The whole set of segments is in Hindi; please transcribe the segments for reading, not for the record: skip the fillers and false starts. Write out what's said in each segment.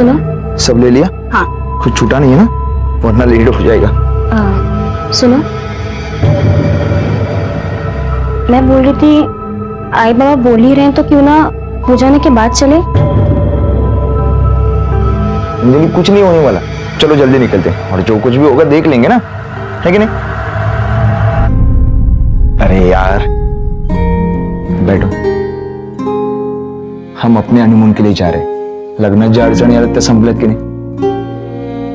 सुनो। सब ले लिया? हाँ। कुछ छूटा नहीं है ना, वरना लेट हो जाएगा। सुनो, मैं बोल रही थी आई बाबा बोल ही रहे हैं तो क्यों ना हो जाने के बाद चले। अंजलि कुछ नहीं होने वाला, चलो जल्दी निकलते हैं और जो कुछ भी होगा देख लेंगे ना, है कि नहीं? अरे यार बैठो, हम अपने हनीमून के लिए जा रहे हैं, लग्नाची अडचणी आल्या तर संपल्यात की नहीं?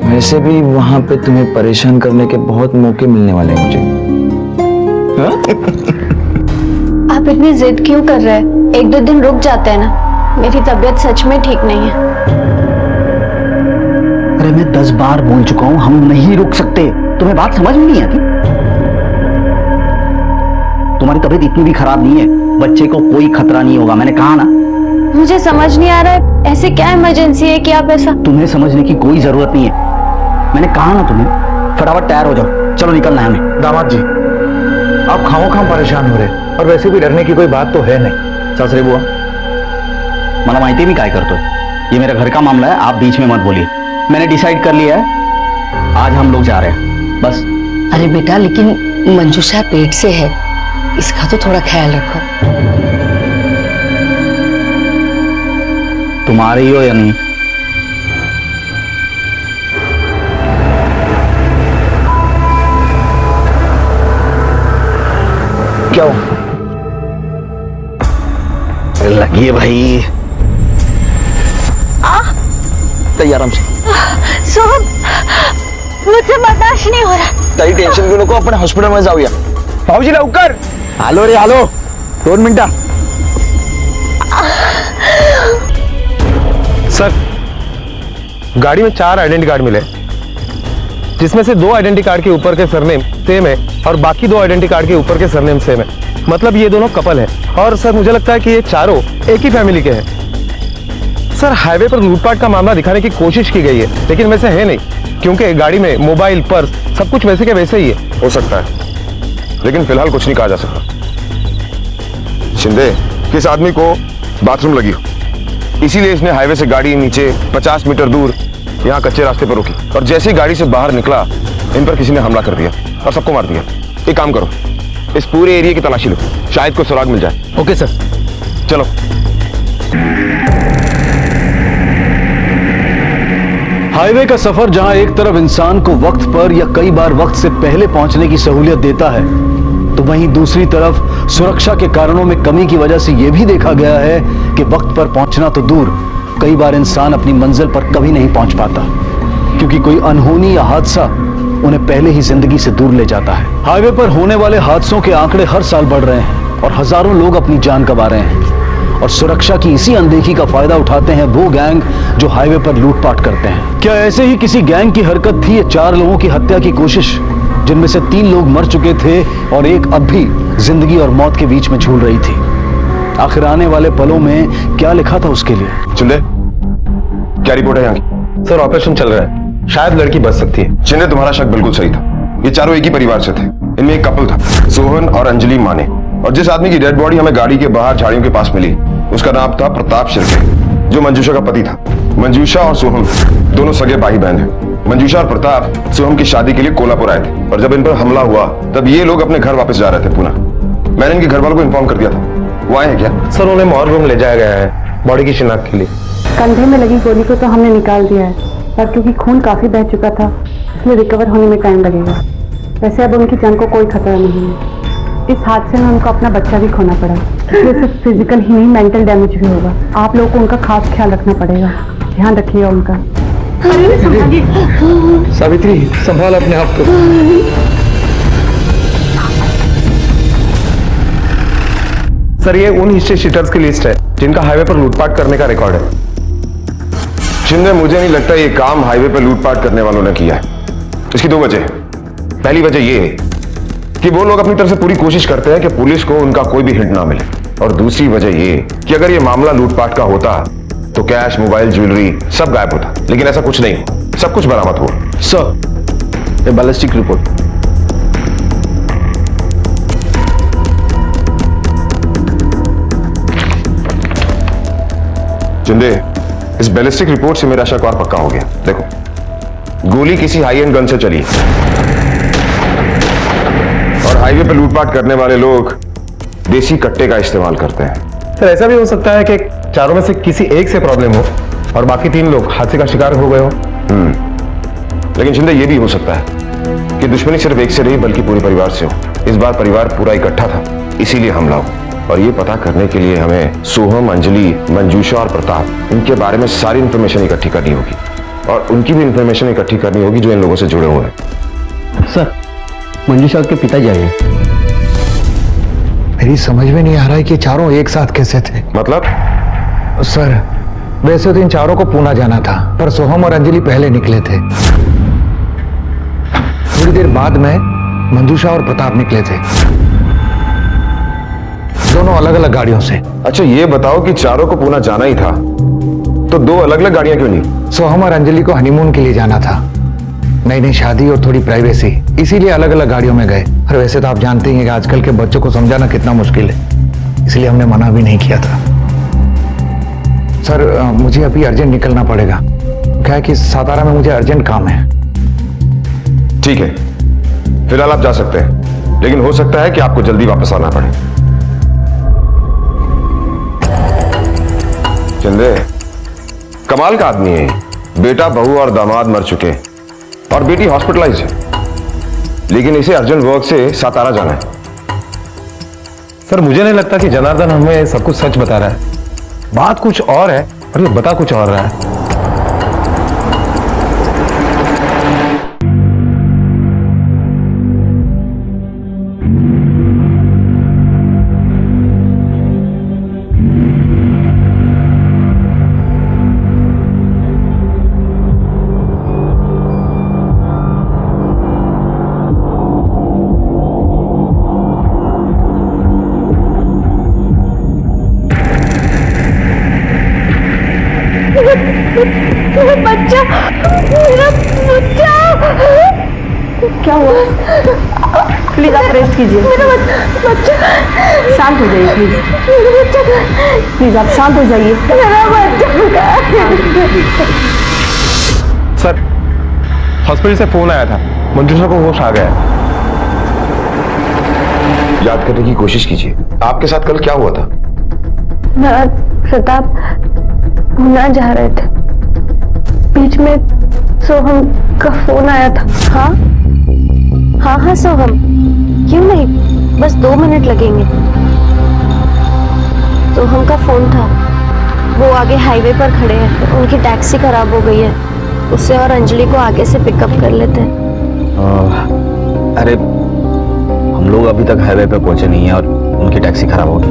वैसे भी वहां पे तुम्हें परेशान करने के बहुत मौके मिलने वाले हैं मुझे। आप इतनी जिद क्यों कर रहे हैं? एक दो दिन रुक जाते हैं ना, मेरी तबीयत सच में ठीक नहीं है। अरे मैं 10 बार बोल चुका हूं, हम नहीं रुक सकते। तुम्हें बात समझ में नहीं आती? तुम्हारी तबीयत इतनी भी खराब नहीं है, बच्चे को कोई खतरा नहीं होगा, मैंने कहा ना। मुझे समझ नहीं आ रहा है ऐसे क्या इमरजेंसी है कि आप ऐसा। तुम्हें समझने की कोई जरूरत नहीं है, मैंने कहा ना तुम्हें। फटाफट तैयार हो जाओ, चलो निकलना है हमें। दामाद जी, आप खामोखाम परेशान हो रहे, और वैसे भी डरने की कोई बात तो है नहीं। सासरे बुआ, मला माहिती मी काय करतोय, ये मेरा घर का मामला है, आप बीच में मत बोलिए। मैंने डिसाइड कर लिया है, आज हम लोग जा रहे हैं, बस। अरे बेटा, लेकिन मंजूषा पेट से है, इसका तो थोड़ा ख्याल रखो। तुम आ रही हो या नहीं? क्या हो? लगी है भाई। तैयार आराम से। सोहम, मुझसे बर्दाश्त नहीं हो रहा। ताई टेन्शन घेऊ नको, आपण हॉस्पिटल मध्ये जाऊया। भाऊजी लवकर आलो रे, आलो 2 मिनिटं। सर, गाड़ी में 4 आइडेंटिटी कार्ड मिले, जिसमें से 2 आइडेंटिटी कार्ड के ऊपर के सरनेम सेम है और बाकी 2 आइडेंटिटी कार्ड के ऊपर के सरनेम सेम है। मतलब ये दोनों कपल हैं। और सर मुझे लगता है कि ये चारों एक ही फैमिली के हैं। सर हाईवे पर लूटपाट का मामला दिखाने की कोशिश की गई है, लेकिन वैसे है नहीं, क्योंकि गाड़ी में मोबाइल, पर्स सब कुछ वैसे के वैसे ही है। हो सकता है, लेकिन फिलहाल कुछ नहीं कहा जा सकता। शिंदे, किस आदमी को बाथरूम लगी हो, इसीलिए इसने हाईवे से गाड़ी नीचे 50 मीटर दूर यहाँ कच्चे रास्ते पर रोकी, और जैसे ही गाड़ी से बाहर निकला इन पर किसी ने हमला कर दिया और सबको मार दिया। एक काम करो, इस पूरे एरिया की तलाशी लो, शायद कोई सुराग मिल जाए। Okay sir. चलो। हाईवे का सफर जहां एक तरफ इंसान को वक्त पर या कई बार वक्त से पहले पहुंचने की सहूलियत देता है, तो वहीं दूसरी तरफ सुरक्षा के कारणों में कमी की वजह से यह भी देखा गया है कि वक्त पर पहुंचना तो दूर, कई बार इंसान अपनी मंजिल पर कभी नहीं पहुंच पाता, क्योंकि कोई अनहोनी या हादसा उन्हें पहले ही जिंदगी से दूर ले जाता है। हाईवे पर होने वाले हादसों के आंकड़े हर साल बढ़ रहे हैं और हजारों लोग अपनी जान गंवा रहे हैं, और सुरक्षा की इसी अनदेखी का फायदा उठाते हैं वो गैंग जो हाईवे पर लूटपाट करते हैं। क्या ऐसे ही किसी गैंग की हरकत थी ये 4 लोगों की हत्या की कोशिश, जिनमें से 3 लोग मर चुके थे और एक अब भी जिंदगी और मौत के बीच में झूल रही थी? आखिर आने वाले पलों में क्या लिखा था उसके लिए? शिंदे, क्या रिपोर्ट है यहाँ की? सर ऑपरेशन चल रहा है, शायद लड़की बच सकती है। शिंदे, तुम्हारा शक बिल्कुल सही था। ये चारों एक ही परिवार से थे। इनमें एक कपल था, सोहन और अंजलि माने, और जिस आदमी की डेड बॉडी हमें गाड़ी के बाहर झाड़ियों के पास मिली उसका नाम था प्रताप शिर्के, जो मंजूषा का पति था। मंजूषा और सोहम दोनों सगे भाई बहन हैं। मंजूषा और प्रताप सोहम की शादी के लिए कोल्हापुर आए थे, और जब इन पर हमला हुआ तब ये लोग अपने घर वापस जा रहे थे पुणे। मैंने इनके घर वालों को इन्फॉर्म कर दिया था। वो आए हैं क्या? सर उन्हें मॉर्ग रूम ले जाया गया है बॉडी की शिनाख्त के लिए। कंधे में लगी गोली को तो हमने निकाल दिया है, पर क्योंकि खून काफी बह चुका था इसलिए रिकवर होने में टाइम लगेगा। वैसे अब उनकी जान को कोई खतरा नहीं है। इस हादसे में उनको अपना बच्चा भी खोना पड़ा, इसलिए सिर्फ फिजिकल ही नहीं मेंटल डैमेज भी होगा। आप लोगों को उनका खास ख्याल रखना पड़ेगा, ध्यान रखिएगा उनका। सावित्री, संभाल अपने आप को। सर ये उन हिस्ट्री शीटर्स की लिस्ट है जिनका हाईवे पर लूटपाट करने का रिकॉर्ड है। शिंदे, मुझे नहीं लगता ये काम हाईवे पर लूटपाट करने वालों ने किया है। इसकी 2 वजह। पहली वजह ये है कि वो लोग अपनी तरफ से पूरी कोशिश करते हैं कि पुलिस को उनका कोई भी हिंट ना मिले, और दूसरी वजह ये कि अगर ये मामला लूटपाट का होता तो कैश, मोबाइल, ज्वेलरी सब गायब होता, लेकिन ऐसा कुछ नहीं, सब कुछ बरामद हुआ। Sir, ballistic report. शिंदे, इस बैलिस्टिक रिपोर्ट से मेरा शक और पक्का हो गया। देखो, गोली किसी हाई एंड गन से चली है और हाईवे पर लूटपाट करने वाले लोग देसी कट्टे का इस्तेमाल करते हैं। सर ऐसा भी हो सकता है कि चारों में से किसी एक से प्रॉब्लम हो और बाकी 3 लोग हादसे का शिकार हो गए हो। लेकिन शिंदे ये भी हो सकता है कि दुश्मनी सिर्फ एक से नहीं बल्कि पूरे परिवार से हो। इस बार परिवार पूरा इकट्ठा था, इसीलिए हमला हो। और ये पता करने के लिए हमें सोहम, अंजलि, मंजूषा और प्रताप, इनके बारे में सारी इंफॉर्मेशन इकट्ठी करनी होगी और उनकी भी इंफॉर्मेशन इकट्ठी करनी होगी जो इन लोगों से जुड़े हुए हैं। सर, मंजूषा के पिताजी आए हैं। मेरी समझ में नहीं आ रहा है कि चारों एक साथ कैसे थे। मतलब? सर, वैसे तो इन चारों को पूना जाना था, पर सोहम और अंजलि पहले निकले थे। थोड़ी देर बाद में मंजूषा और प्रताप निकले थे, दोनों अलग अलग गाड़ियों से। अच्छा ये बताओ कि चारों को पूना जाना ही था तो 2 अलग अलग गाड़ियां क्यों नहीं? सोहम और अंजलि को हनीमून के लिए जाना था, नई नई शादी और थोड़ी प्राइवेसी, इसीलिए अलग अलग गाड़ियों में गए। और वैसे तो आप जानते ही हैं कि आजकल के बच्चों को समझाना कितना मुश्किल है, इसलिए हमने मना भी नहीं किया था। सर, मुझे अभी अर्जेंट निकलना पड़ेगा, क्या है कि सातारा में मुझे अर्जेंट काम है। ठीक है, फिलहाल आप जा सकते हैं, लेकिन हो सकता है कि आपको जल्दी वापस आना पड़े। चंदे, कमाल का आदमी है। बेटा, बहू और दामाद मर चुके हैं और बेटी हॉस्पिटलाइज है, लेकिन इसे अर्जेंट वर्क से सातारा जाना है। सर मुझे नहीं लगता कि जनार्दन हमें सब कुछ सच बता रहा है, बात कुछ और है और ये बता कुछ और रहा है। मेरा बच्चा, मेरा बच्चा। क्या हुआ? प्लीज आप रेस्ट कीजिए। मेरा बच्चा, शांत हो जाइए प्लीज। मेरा बच्चा, प्लीज आप शांत हो जाइए। मेरा बच्चा। सर, हॉस्पिटल से फोन आया था, मंजूषा को होश आ गया है। याद करने की कोशिश कीजिए, आपके साथ कल क्या हुआ था? मैं प्रताप पूना जा रहे थे, बीच में सोहम का फोन आया था। हाँ हाँ हाँ सोहम, क्यों नहीं, बस 2 मिनट लगेंगे। सोहम का फोन था, वो आगे हाईवे पर खड़े हैं, उनकी टैक्सी खराब हो गई है, उससे और अंजलि को आगे से पिकअप कर लेते हैं। अरे हम लोग अभी तक हाईवे पे पहुंचे नहीं है और उनकी टैक्सी खराब हो गई।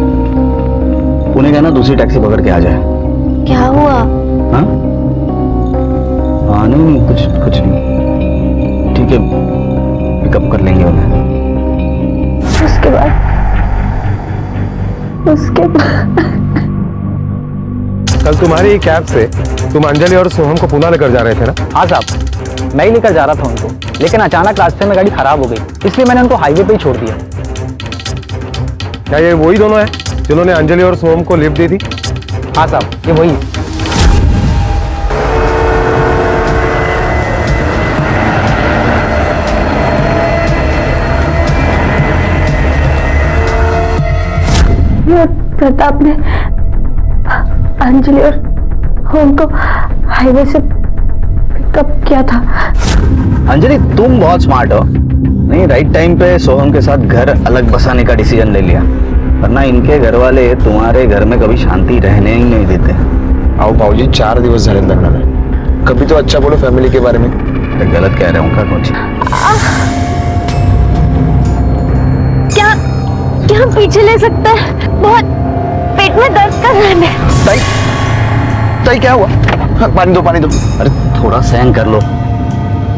उन्हें कहना दूसरी टैक्सी पकड़ के आ जाए। क्या हुआ? हाँ हाँ, नहीं कुछ नहीं, ठीक है, पिकअप कर लेंगे उन्हें। उसके बाद कल तुम्हारी कैब से तुम अंजलि और सोहम को पुणे लेकर जा रहे थे ना? हाँ साहब, मैं ही लेकर जा रहा था उनको, लेकिन अचानक रास्ते में गाड़ी खराब हो गई, इसलिए मैंने उनको हाईवे पे ही छोड़ दिया। क्या ये वही दोनों हैं जिन्होंने अंजलि और सोहम को लिफ्ट दी थी? हाँ साहब, ये वही है। प्रताप ने अंजलि और होम को हाईवे से पिकअप किया था। अंजलि, तुम बहुत स्मार्ट हो, नहीं राइट टाइम पे सोहम के साथ घर अलग बसाने का डिसीजन ले लिया, वरना इनके घर वाले तुम्हारे घर में कभी शांति रहने ही नहीं देते। आओ भाऊजी, 4 दिवस झाले लग्न में, कभी तो अच्छा बोलो फैमिली के बारे में। गलत कह रहा हूँ क्या कुछ? क्या हम पीछे ले सकते हैं? बहुत पेट में दर्द कर रहा है। ताई क्या हुआ? पानी दो। अरे थोड़ा सहन कर लो,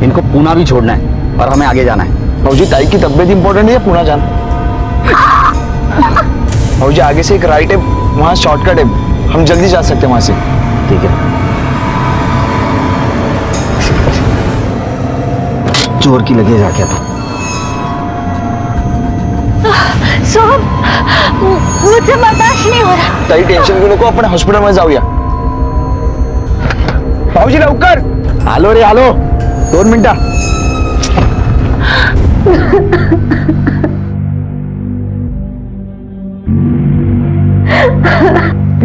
इनको पूना भी छोड़ना है और हमें आगे जाना है। भाऊजी, ताई की तबीयत इंपॉर्टेंट है या पुणे जाना? भाऊजी, आगे से एक राइट है, वहां शॉर्टकट है, हम जल्दी जा सकते हैं वहां से। ठीक है, चोर की लगे जा क्या था? सोहम, मुझे बर्दाश्त नहीं हो रहा। ताई टेंशन घेऊ नको, आपण हॉस्पिटल मध्ये जाऊया। भाऊजी लवकर. आलो रे आलो. 2 मिनिटं.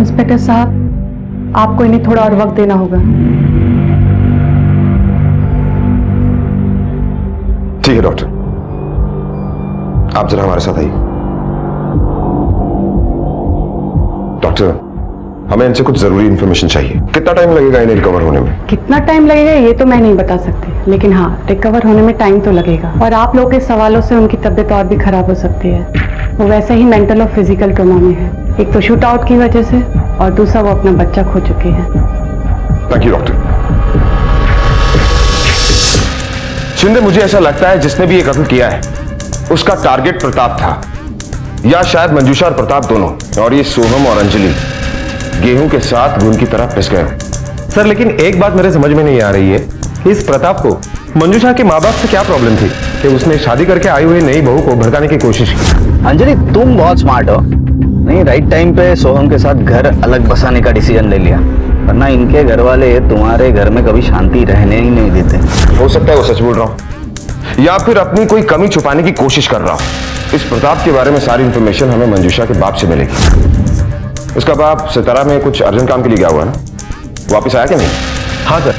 इंस्पेक्टर साहब, आपको इन्हें थोड़ा और वक्त देना होगा. ठीक है डॉक्टर, आप जरा हमारे साथ आइए. डॉक्टर, हमें इनसे कुछ जरूरी इंफॉर्मेशन चाहिए. कितना टाइम लगेगा इन्हें रिकवर होने में? कितना टाइम लगेगा ये तो मैं नहीं बता सकती, लेकिन हाँ, रिकवर होने में टाइम तो लगेगा. और आप लोगों के सवालों से उनकी तबीयत और भी खराब हो सकती है. वो वैसे ही मेंटल और फिजिकल ट्रॉमा में है. एक तो शूट आउट की वजह से और दूसरा वो अपना बच्चा खो चुके हैं. Thank you doctor. शिंदे, मुझे ऐसा लगता है जिसने भी ये कत्ल किया है उसका टारगेट प्रताप था, या शायद मंजूषा और प्रताप दोनों. और ये सोहम और अंजलि गेहूं के साथ घुन की तरह पिस गए. सर लेकिन एक बात मेरे समझ में नहीं आ रही है, इस प्रताप को मंजूषा के माँ बाप से क्या प्रॉब्लम थी कि उसने शादी करके आई हुई नई बहू को भड़काने की कोशिश की. अंजलि, तुम बहुत स्मार्ट हो. नहीं, राइट टाइम पे सोहम के साथ घर अलग बसाने का डिसीजन ले लिया, वरना इनके घर वाले तुम्हारे घर में कभी शांति रहने ही नहीं देते. हो सकता है वो सच बोल रहा हूं या फिर अपनी कोई कमी छुपाने की कोशिश कर रहा हूं. इस प्रताप के बारे में सारी इंफॉर्मेशन हमें मंजूषा के बाप से मिलेगी. उसका बाप सितारा में कुछ अर्जेंट काम के लिए गया हुआ ना, वापस आया कि नहीं? हाँ सर,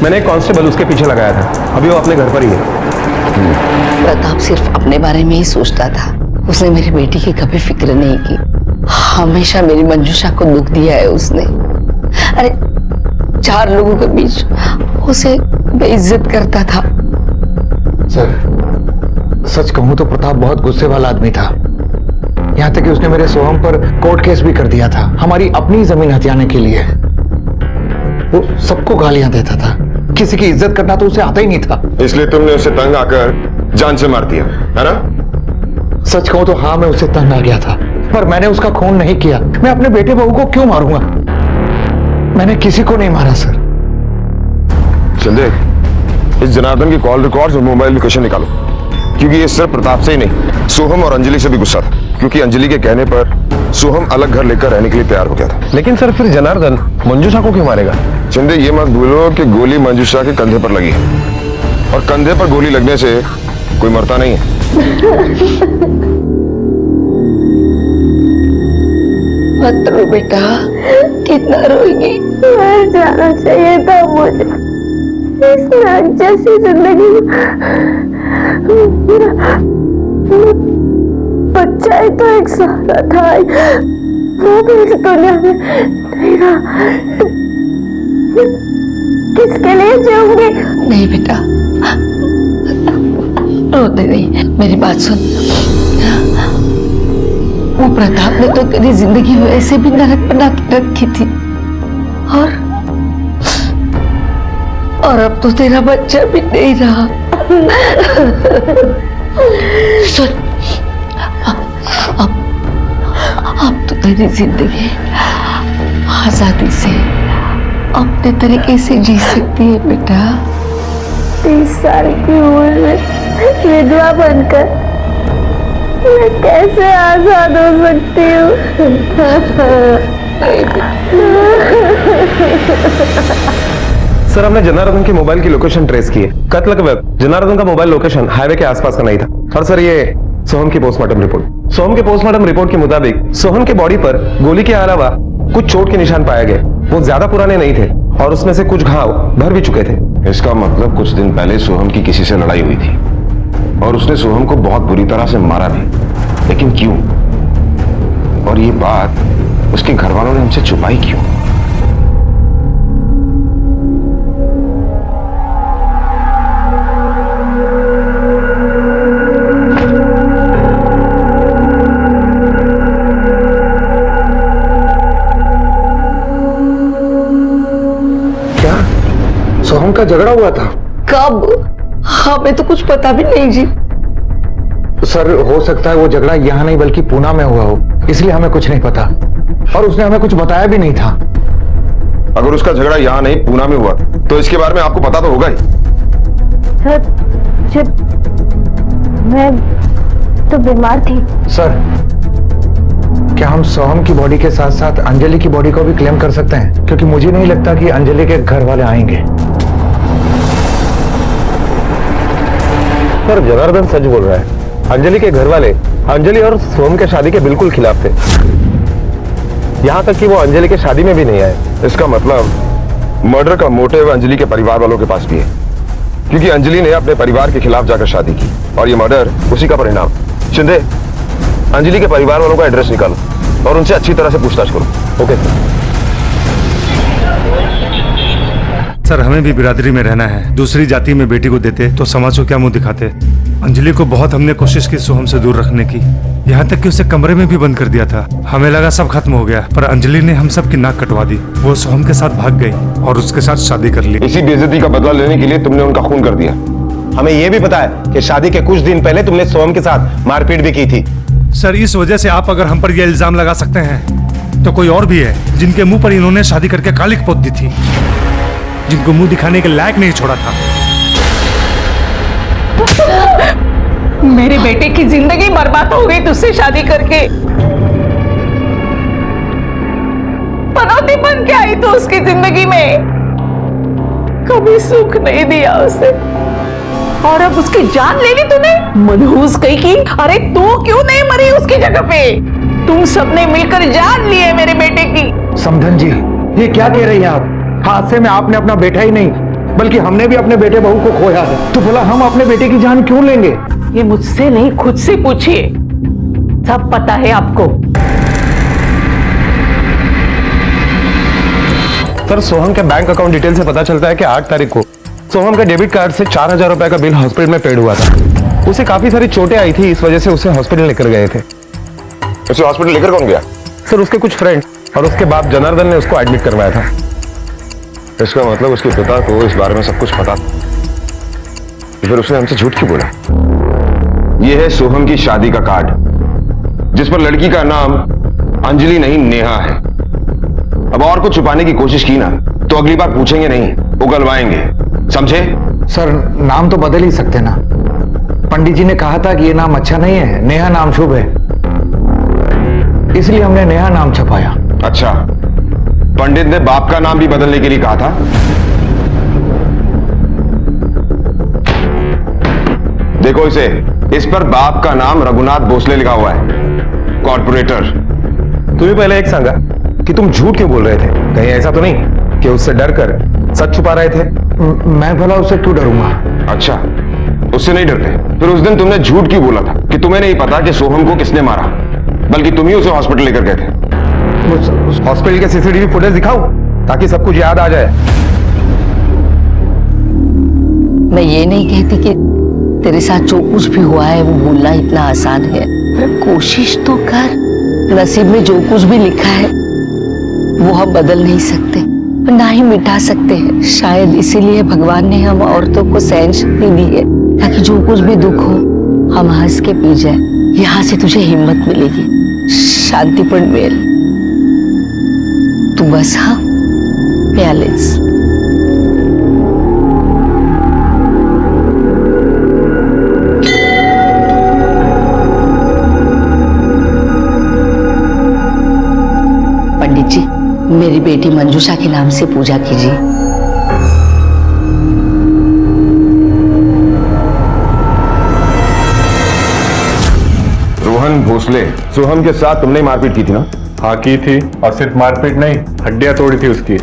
मैंने एक कांस्टेबल उसके पीछे लगाया था, अभी वो अपने घर पर ही है. प्रताप सिर्फ अपने बारे में ही सोचता था. उसने मेरी बेटी की कभी फिक्र नहीं की. हमेशा मेरी मंजूषा को दुख दिया है उसने. अरे 4 लोगों के बीच उसे बेइज्जत करता था. सर, सच कहूं तो प्रताप बहुत गुस्से वाला आदमी था. यहां तक कि उसने मेरे सोहम पर कोर्ट केस भी कर दिया था, हमारी अपनी जमीन हथियाने के लिए. वो सबको गालियां देता था. किसी की इज्जत करना तो उसे आता ही नहीं था. इसलिए तुमने उसे तंग आकर जान से मार दिया, है ना? सच कहूं तो हाँ, मैं उससे तंग आ गया था, पर मैंने उसका खून नहीं किया. मैं अपने बेटे बहू को क्यों मारूंगा? मैंने किसी को नहीं मारा सर. शिंदे, इस जनार्दन की कॉल रिकॉर्ड्स और मोबाइल लोकेशन निकालो, क्योंकि ये सिर्फ प्रताप से ही नहीं, सोहम और अंजलि से भी गुस्सा था. क्योंकि अंजलि के कहने पर सोहम अलग घर लेकर रहने के लिए तैयार हो गया था. लेकिन सर फिर जनार्दन मंजूषा को क्यों मारेगा? शिंदे, ये मत भूलो कि गोली मंजूषा के कंधे पर लगी है, और कंधे पर गोली लगने से कोई मरता नहीं है. मत रो बेटा, कितना रोएगी. मर जाना चाहिए था मुझे इस जैसी जिंदगी. बच्चा ही तो एक सहारा था, वो भी इस दुनिया में नहीं रहा. किसके लिए जीऊंगी? नहीं बेटा, रोते नहीं. मेरी बात सुन. वो प्रताप ने तो तेरी जिंदगी वैसे भी नरक बना के रखी थी, और अब तो तेरा बच्चा भी नहीं रहा. सुन, अब तो तेरी जिंदगी आजादी से अपने तरीके से जी सकती है बेटा. 30 साल की उम्र में विधवा बनकर मैं कैसे आजाद हो सकती हूँ? सर हमने जनार्दन के मोबाइल की लोकेशन ट्रेस की है. कत्ल के वक्त जनार्दन का मोबाइल लोकेशन हाईवे के आसपास का नहीं था. और सर ये सोहम की पोस्टमार्टम रिपोर्ट. सोहम के पोस्टमार्टम रिपोर्ट के मुताबिक सोहम के बॉडी पर गोली के अलावा कुछ चोट के निशान पाए गए. वो ज्यादा पुराने नहीं थे और उसमें से कुछ घाव भर भी चुके थे. इसका मतलब कुछ दिन पहले सोहम की किसी से लड़ाई हुई थी और उसने सोहम को बहुत बुरी तरह से मारा भी. लेकिन क्यों? और ये बात उसके घर वालों ने हमसे छुपाई क्यों? सोहम का झगड़ा हुआ था? कब? हमें तो कुछ पता भी नहीं जी. सर, हो सकता है वो झगड़ा यहाँ नहीं बल्कि पूना में हुआ हो, इसलिए हमें कुछ नहीं पता. और उसने हमें कुछ बताया भी नहीं था. अगर उसका झगड़ा यहाँ नहीं पूना में हुआ तो इसके बारे में आपको पता तो होगा ही. मैं तो बीमार थी. सर, क्या हम सोहम की बॉडी के साथ साथ अंजलि की बॉडी को भी क्लेम कर सकते हैं? क्योंकि मुझे नहीं लगता कि अंजलि के घर वाले आएंगे। सर जनार्दन सच बोल रहा है। अंजलि के घर वाले अंजलि और सोहम के शादी के बिल्कुल खिलाफ थे। यहाँ तक कि वो अंजलि के शादी में भी नहीं आए। इसका मतलब मर्डर का मोटिव अंजलि के परिवार वालों के पास भी है, क्योंकि अंजलि ने अपने परिवार के खिलाफ जाकर शादी की और ये मर्डर उसी का परिणाम। शिंदे, अंजलि के परिवार वालों का एड्रेस निकालो और उनसे अच्छी तरह से पूछताछ करो। Okay sir. सर हमें भी बिरादरी में रहना है। दूसरी जाति में बेटी को देते तो समाज को क्या मुंह दिखाते। अंजलि को बहुत हमने कोशिश की सोहम से दूर रखने की, यहाँ तक कि उसे कमरे में भी बंद कर दिया था। हमें लगा सब खत्म हो गया, पर अंजलि ने हम सब की नाक कटवा दी। वो सोहम के साथ भाग गई और उसके साथ शादी कर ली। इसी बेइज्जती का बदला लेने के लिए तुमने उनका खून कर दिया। हमें यह भी पता है कि शादी के कुछ दिन पहले तुमने सोहम के साथ मारपीट भी की थी। सर इस वजह से आप अगर हम पर यह इल्जाम लगा सकते हैं तो कोई और भी है जिनके मुंह पर इन्होंने शादी करके कालिक पोत दी थी, जिनको मुंह दिखाने के लायक नहीं छोड़ा था। मेरे बेटे की जिंदगी बर्बाद हो गई तुझसे शादी करके। पनौती बन के आई तो उसकी जिंदगी में, कभी सुख नहीं दिया उसे, और अब उसकी जान ले ली तूने। मनहूस कहीं की। अरे तू क्यों नहीं मरी उसकी जगह पे? तुम सबने मिलकर जान ली है मेरे बेटे की। समधन जी, ये क्या कह रही हैं आप? हादसे में आपने अपना बेटा ही नहीं बल्कि हमने भी अपने बेटे बहू को खोया है, तो भला हम अपने बेटे की जान क्यों लेंगे? ये मुझसे नहीं, खुद से पूछिए, सब पता है आपको। सर सोहम के बैंक अकाउंट डिटेल से पता चलता है कि 8 तारीख को सोहम के डेबिट कार्ड से 4000 रुपए का बिल हॉस्पिटल में पेड हुआ था। उसे काफी सारी चोटें आई थी, इस वजह से उसे हॉस्पिटल लेकर गए थे। उसे हॉस्पिटल लेकर कौन गया? सर उसके कुछ फ्रेंड और उसके बाप जनार्दन ने उसको एडमिट करवाया था। इसका मतलब उसके पिता को इस बारे में सब कुछ पता था, फिर उसने हमसे झूठ क्यों बोला? यह है सोहम की शादी का कार्ड, जिस पर लड़की का नाम अंजलि नहीं नेहा है। अब और कुछ छुपाने की कोशिश की ना तो अगली बार पूछेंगे नहीं, उगलवाएंगे, समझे? सर नाम तो बदल ही सकते ना। पंडित जी ने कहा था कि ये नाम अच्छा नहीं है, नेहा नाम शुभ है, इसलिए हमने नेहा नाम छपाया। अच्छा, पंडित ने बाप का नाम भी बदलने के लिए कहा था? देखो इसे, इस पर बाप का नाम रघुनाथ भोसले लिखा हुआ है, कॉर्पोरेटर। तुम्हें पहले एक सांगा कि तुम झूठ क्यों बोल रहे थे? कहीं ऐसा तो नहीं कि उससे डर कर सच छुपा रहे थे? मैं भला उससे क्यों डरूंगा? अच्छा, उससे नहीं डरते? फिर उस दिन तुमने झूठ क्यों बोला था कि तुम्हें नहीं पता कि सोहम को किसने मारा, बल्कि तुम ही उसे हॉस्पिटल लेकर गए थे? उस हॉस्पिटल के सीसीटीवी फुटेज दिखाओ ताकि सब कुछ याद आ जाए। मैं ये नहीं कहती कि तेरे साथ जो कुछ भी हुआ है वो भूलना इतना आसान है, पर कोशिश तो कर। नसीब में जो कुछ भी लिखा है वो हम बदल नहीं सकते, ना ही मिटा सकते हैं। शायद इसीलिए भगवान ने हम औरतों को सहनशक्ति दी है, ताकि जो कुछ भी दुख हो हम हंस के पी जाए। यहाँ से तुझे हिम्मत मिलेगी, शांतिपूर्ण मेल। तू बस हाँ, प्यालेस। पंडित जी, मेरी बेटी मंजूषा के नाम से पूजा कीजिए। रोहन भोसले, सोहम के साथ तुमने मारपीट की थी ना? हाँ की थी, और सिर्फ मारपीट नहीं, हड्डियां तोड़ी थी उसकी।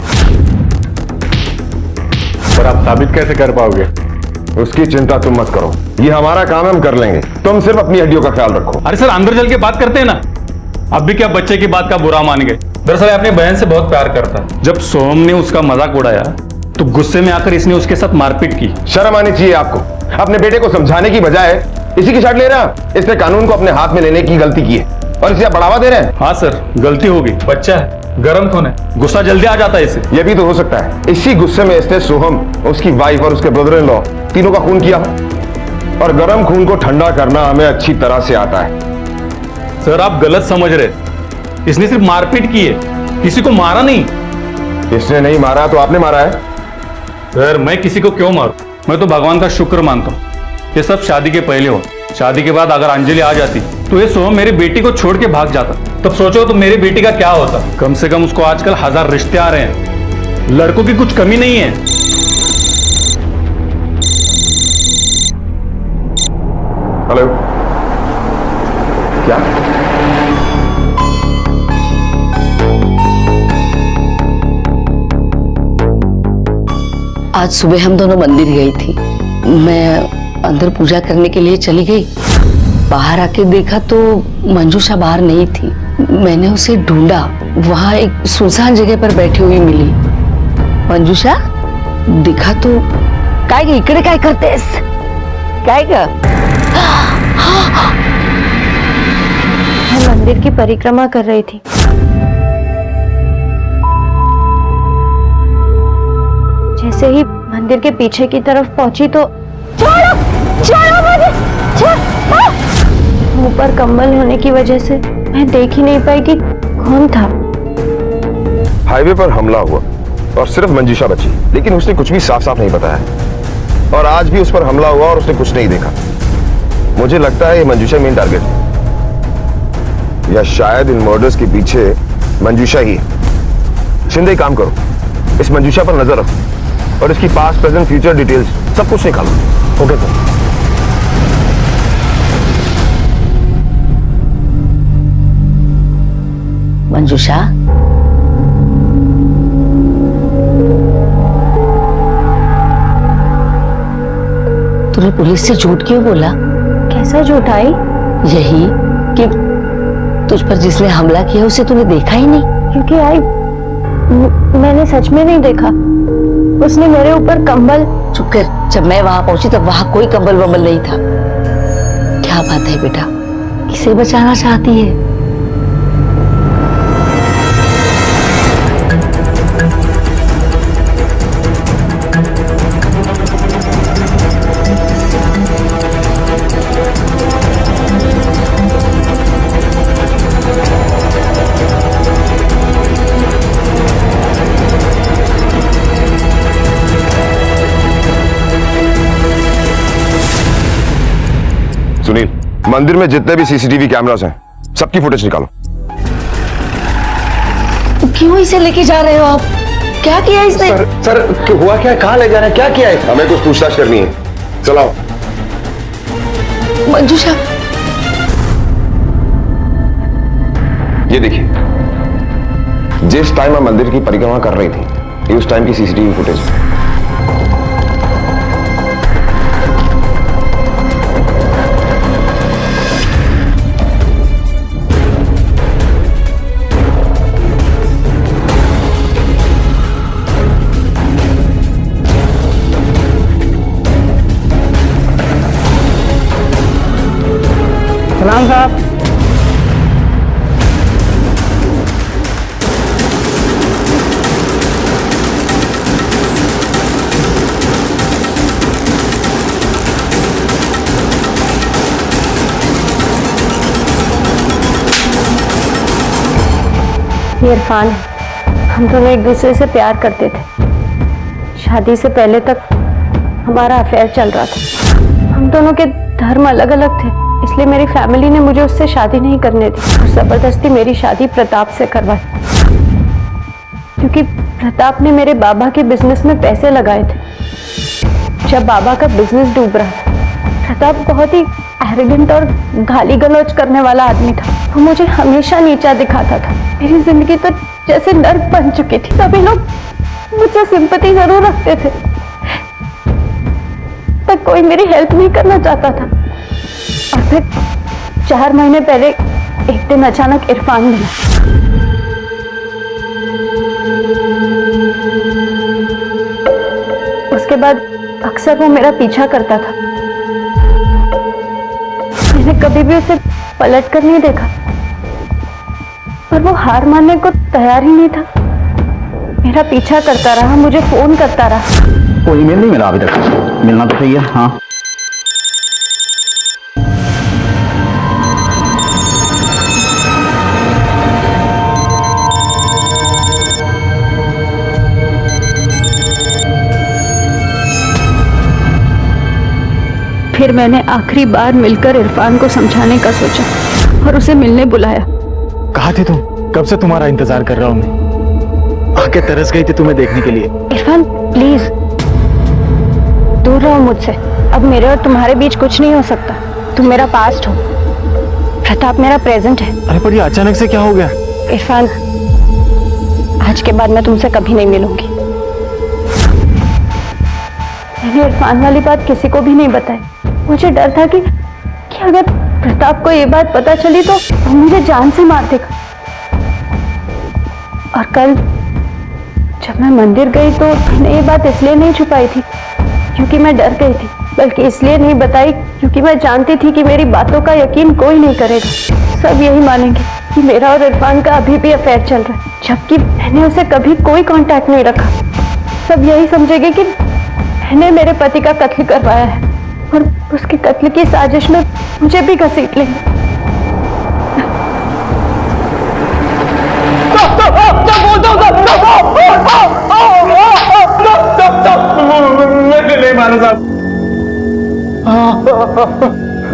पर आप साबित कैसे कर पाओगे? उसकी चिंता तुम मत करो, ये हमारा काम है, हम कर लेंगे। तुम सिर्फ अपनी हड्डियों का ख्याल रखो। अरे सर, अंदर चल के बात करते हैं ना। अब भी क्या बच्चे की बात का बुरा मान गए? दरअसल अपनी बहन से बहुत प्यार करता है। जब सोहम ने उसका मजाक उड़ाया तो गुस्से में आकर इसने उसके साथ मारपीट की। शर्म आनी चाहिए आपको। अपने बेटे को समझाने की बजाय इसी की साइड ले रहा। इसने कानून को अपने हाथ में लेने की गलती की है और इसे आप बढ़ावा दे रहे हैं। हाँ सर, गलती होगी, बच्चा है, गर्म खून है, गुस्सा जल्दी आ जाता है इसे। यह भी तो हो सकता है इसी गुस्से में इसने सोहम, उसकी वाइफ और उसके ब्रदर इन लॉ तीनों का खून किया। और गर्म खून को ठंडा करना हमें अच्छी तरह से आता है। सर आप गलत समझ रहे, इसने सिर्फ मारपीट की है, किसी को मारा नहीं। इसने नहीं मारा तो आपने मारा है? सर मैं किसी को क्यों मारूं? मैं तो भगवान का शुक्र मानता हूँ ये सब शादी के पहले हो। शादी के बाद अगर अंजलि आ जाती तो ये सोहम मेरी बेटी को छोड़ के भाग जाता, तब सोचो तो मेरी बेटी का क्या होता। कम से कम उसको आजकल 1000 रिश्ते आ रहे हैं, लड़कों की कुछ कमी नहीं है। हेलो, क्या? आज सुबह हम दोनों मंदिर गई थी। मैं अंदर पूजा करने के लिए चली गई। बाहर आके देखा तो मंजूषा बाहर नहीं थी। मैंने उसे ढूंढा, वहां एक सुनसान जगह पर बैठी हुई मिली। मंजूषा दिखा तो काय ग इकडे काय करतेस? काय ग? मैं मंदिर की परिक्रमा कर रही थी। जैसे ही मंदिर के पीछे की तरफ पहुंची तो ऊपर कंबल होने की वजह से मैं देख ही नहीं पाई कि कौन था। हाईवे पर हमला हुआ और सिर्फ मंजूषा बची, लेकिन उसने कुछ भी साफ साफ नहीं बताया। और आज भी उस पर हमला हुआ और उसने कुछ नहीं देखा। मुझे लगता है ये मंजूषा मेन टारगेट है, या शायद इन मर्डर्स के पीछे मंजूषा ही है। शिंदे, काम करो, इस मंजूषा पर नजर रखो और इसकी पास्ट प्रेजेंट फ्यूचर डिटेल्स सब कुछ निकालो। Okay sir. मंजूषा, तूने पुलिस से झूठ क्यों बोला? कैसा झूठ आई? यही कि तुझ पर जिसने हमला किया उसे तूने देखा ही नहीं। क्योंकि आई मैंने सच में नहीं देखा। उसने मेरे ऊपर कंबल। चुप कर, जब मैं वहां पहुंची तब वहां कोई कंबल वंबल नहीं था। क्या बात है बेटा, किसे बचाना चाहती है? सुनील, मंदिर में जितने भी सीसीटीवी कैमरास हैं, सबकी फुटेज निकालो। क्यों इसे लेके जा रहे हो आप? क्या किया इसने? सर हुआ क्या? कहाँ ले जा रहे हैं? क्या किया है? हमें कुछ पूछताछ करनी है, चलाओ। मंजूषा, ये देखिए, जिस टाइम हम मंदिर की परिक्रमा कर रही थी, ये उस टाइम की सीसीटीवी फुटेज है। सलाम साहब। ये इरफान है। हम दोनों एक दूसरे से प्यार करते थे। शादी से पहले तक हमारा अफेयर चल रहा था। हम दोनों के धर्म अलग अलग थे, इसलिए मेरी फैमिली ने मुझे उससे शादी नहीं करने दी और जबरदस्ती मेरी शादी प्रताप से करवाई। क्योंकि प्रताप ने मेरे बाबा के बिजनेस में पैसे लगाए थे। जब बाबा का बिजनेस डूब रहा था, प्रताप बहुत ही एरोगेंट और गाली गलौज करने वाला आदमी था। वो मुझे हमेशा नीचा दिखाता था। मेरी जिंदगी तो जैसे नर्क बन चुकी थी। सभी लोग मुझसे सिंपैथी जरूर रखते थे, पर कोई मेरी हेल्प नहीं करना चाहता था। और फिर 4 महीने पहले एक दिन अचानक इरफान मिला। उसके बाद अक्सर वो मेरा पीछा करता था। मैंने कभी भी उसे पलट कर नहीं देखा, पर वो हार मानने को तैयार ही नहीं था। मेरा पीछा करता रहा, मुझे फोन करता रहा। कोई ईमेल नहीं मिला अभी तक? मिलना तो चाहिए। हाँ, फिर मैंने आखिरी बार मिलकर इरफान को समझाने का सोचा। और उसे मिलने बुलाया। कहाँ थे तुम? कब से तुम्हारा इंतजार कर रहा हूँ मैं। आके तरस गई थी तुम्हें देखने के लिए। इरफान प्लीज दूर रहो मुझसे। अब मेरे और तुम्हारे बीच कुछ नहीं हो सकता। तुम मेरा पास्ट हो, प्रताप मेरा प्रेजेंट है। अरे पर ये अचानक से क्या हो गया? इरफान आज के बाद मैं तुमसे कभी नहीं मिलूंगी। मैंने इरफान वाली बात किसी को भी नहीं बताई। मुझे डर था कि अगर प्रताप को ये बात पता चली तो वो मुझे जान से मार देगा। और कल जब मैं मंदिर गई तो मैंने ये बात इसलिए नहीं छुपाई थी क्योंकि मैं डर गई थी, बल्कि इसलिए नहीं बताई क्योंकि मैं जानती थी कि मेरी बातों का यकीन कोई नहीं करेगा। सब यही मानेंगे कि मेरा और इरफान का अभी भी अफेयर चल रहा है, जबकि मैंने उसे कभी कोई कांटेक्ट नहीं रखा। सब यही समझेंगे कि मैंने मेरे पति का कत्ल करवाया है और उसके कत्ल की साजिश में मुझे भी घसीट लेंगे। नहीं मानो साहब।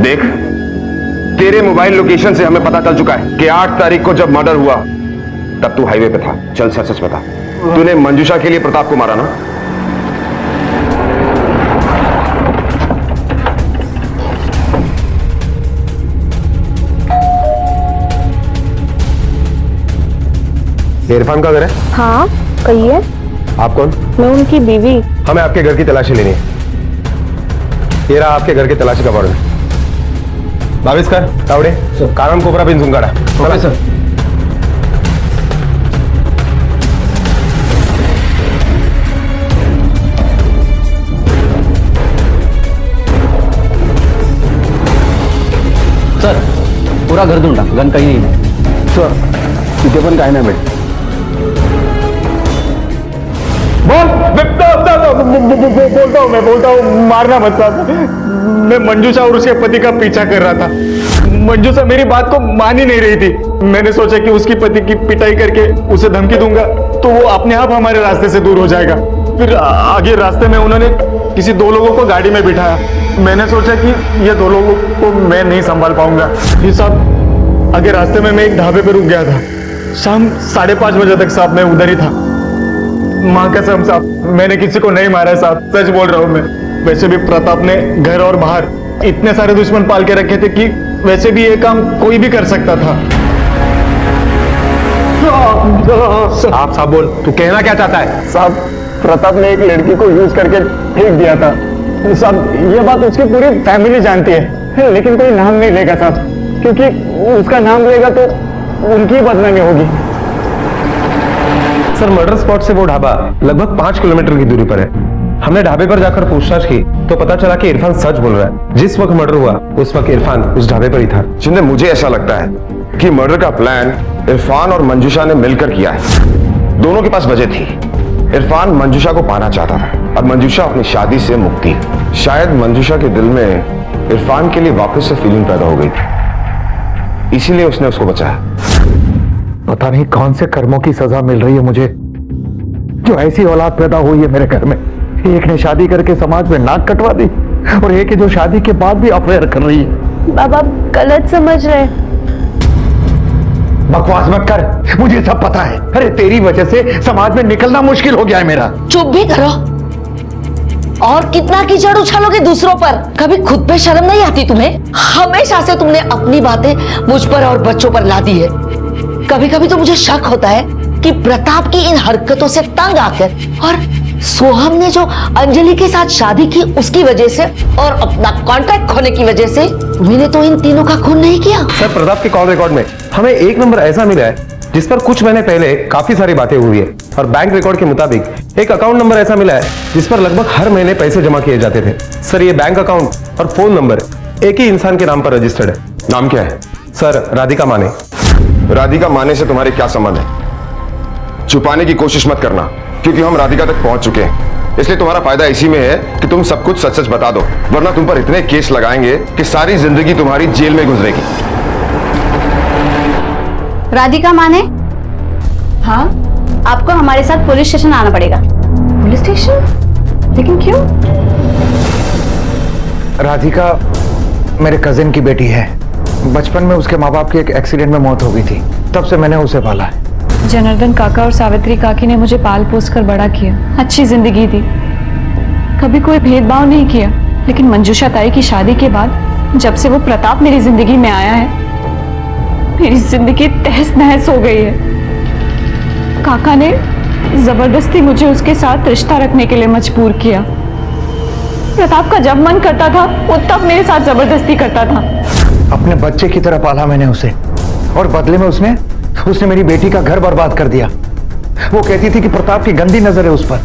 देख, तेरे मोबाइल लोकेशन से हमें पता चल चुका है कि 8 तारीख को जब मर्डर हुआ तब तू हाईवे पे था। चल सच सच बता, तूने मंजूषा के लिए प्रताप को मारा ना? इरफान का घर है? हाँ कहिए। आप कौन? मैं उनकी बीवी। हमें आपके घर की तलाशी लेनी है। ये रहा आपके घर की तलाशी का वारंट। भाविस्कर तावड़े कारण कोबरा बिन जुंगाड़ा। चला सर। सर पूरा घर ढूंढा, गन कहीं नहीं है। सर तिथे पण काय नाही भेट। बोलता हूँ मारना मत साहब। मैं मंजूषा और उसके पति का पीछा कर रहा था। मंजूषा मेरी बात को मान ही नहीं रही थी। मैंने सोचा कि उसकी पति की पिटाई करके उसे धमकी दूंगा तो वो अपने आप हमारे रास्ते से दूर हो जाएगा। फिर आगे रास्ते में उन्होंने किसी 2 लोगों को गाड़ी में बिठाया। मैंने सोचा कि ये 2 लोगों को मैं नहीं संभाल पाऊंगा। ये साहब आगे रास्ते में मैं एक ढाबे पे रुक गया था। शाम 5:30 बजे तक साहब मैं उधर ही था। माँ कसम साहब मैंने किसी को नहीं मारा है साहब, सच बोल रहा हूँ मैं। वैसे भी प्रताप ने घर और बाहर इतने सारे दुश्मन पाल के रखे थे कि वैसे भी ये काम कोई भी कर सकता था। आप साहब बोल, तू कहना क्या चाहता है? साहब प्रताप ने एक लड़की को यूज करके फेंक दिया था साहब। ये बात उसकी पूरी फैमिली जानती है, लेकिन कोई नाम नहीं लेगा साहब, क्योंकि उसका नाम लेगा तो उनकी बदनामी होगी। सर मर्डर स्पॉट से वो ढाबा लगभग 5 किलोमीटर की दूरी पर है। हमने ढाबे पर जाकर पूछताछ की तो पता चला कि इरफान सच बोल रहा है। जिस वक्त मर्डर हुआ उस वक्त इरफान उस ढाबे पर ही था। शिंदे, मुझे ऐसा लगता है कि मर्डर का प्लान इरफान और मंजूषा ने मिलकर किया है। दोनों के पास वजह थी। इरफान मंजूषा को पाना चाहता था और मंजूषा अपनी शादी से मुक्ति। शायद मंजूषा के दिल में इरफान के लिए वापस से फीलिंग पैदा हो गई थी, इसीलिए उसने उसको बचाया। पता नहीं कौन से कर्मों की सजा मिल रही है मुझे, जो ऐसी औलाद पैदा हुई है मेरे घर में। एक ने शादी करके समाज में नाक कटवा दी और एक जो शादी के बाद भी अफेयर कर रही है। बाबा गलत समझ रहे। बकवास मत कर, मुझे सब पता है। अरे तेरी वजह से समाज में निकलना मुश्किल हो गया है मेरा। चुप भी करो। और कितना कीचड़ उछालोगे दूसरों पर? कभी खुद पे शर्म नहीं आती तुम्हें? हमेशा से तुमने अपनी बातें मुझ पर और बच्चों पर ला दी है। कभी कभी तो मुझे शक होता है कि प्रताप की इन हरकतों से तंग आकर और सोहम ने जो अंजलि के साथ शादी की उसकी वजह से और अपना कॉन्ट्रैक्ट खोने की वजह से मैंने तो इन तीनों का खून नहीं किया। सर प्रताप के कॉल रिकॉर्ड में हमें एक नंबर ऐसा मिला है जिस पर कुछ महीने पहले काफी सारी बातें हुई है, और बैंक रिकॉर्ड के मुताबिक एक अकाउंट नंबर ऐसा मिला है जिस पर लगभग हर महीने पैसे जमा किए जाते थे। सर ये बैंक अकाउंट और फोन नंबर एक ही इंसान के नाम पर रजिस्टर्ड है। नाम क्या है? सर राधिका माने। राधिका माने से तुम्हारे क्या संबंध है? छुपाने की कोशिश मत करना, क्योंकि हम राधिका तक पहुंच चुके हैं। इसलिए तुम्हारा फायदा इसी में है कि तुम सब कुछ सच सच बता दो, वरना तुम पर इतने केस लगाएंगे कि सारी जिंदगी तुम्हारी जेल में गुजरेगी। राधिका माने? हाँ, आपको हमारे साथ पुलिस स्टेशन आना पड़ेगा। Police station? लेकिन क्यों? राधिका मेरे कजिन की बेटी है बचपन में उसके माँ बाप की एक एक्सीडेंट में मौत हो गई थी, तब से मैंने उसे पाला है। जनार्दन काका और सावित्री काकी ने मुझे पाल पोस कर बड़ा किया, अच्छी जिंदगी दी, कभी कोई भेदभाव नहीं किया। लेकिन मंजूषा ताई की शादी के बाद जब से वो प्रताप मेरी जिंदगी में आया है, मेरी जिंदगी तहस नहस हो गई है। काका ने जबरदस्ती मुझे उसके साथ रिश्ता रखने के लिए मजबूर किया। प्रताप का जब मन करता था वो तब मेरे साथ जबरदस्ती करता था। अपने बच्चे की तरह पाला मैंने उसे, और बदले में उसने मेरी बेटी का घर बर्बाद कर दिया। वो कहती थी कि प्रताप की गंदी नजर है उस पर।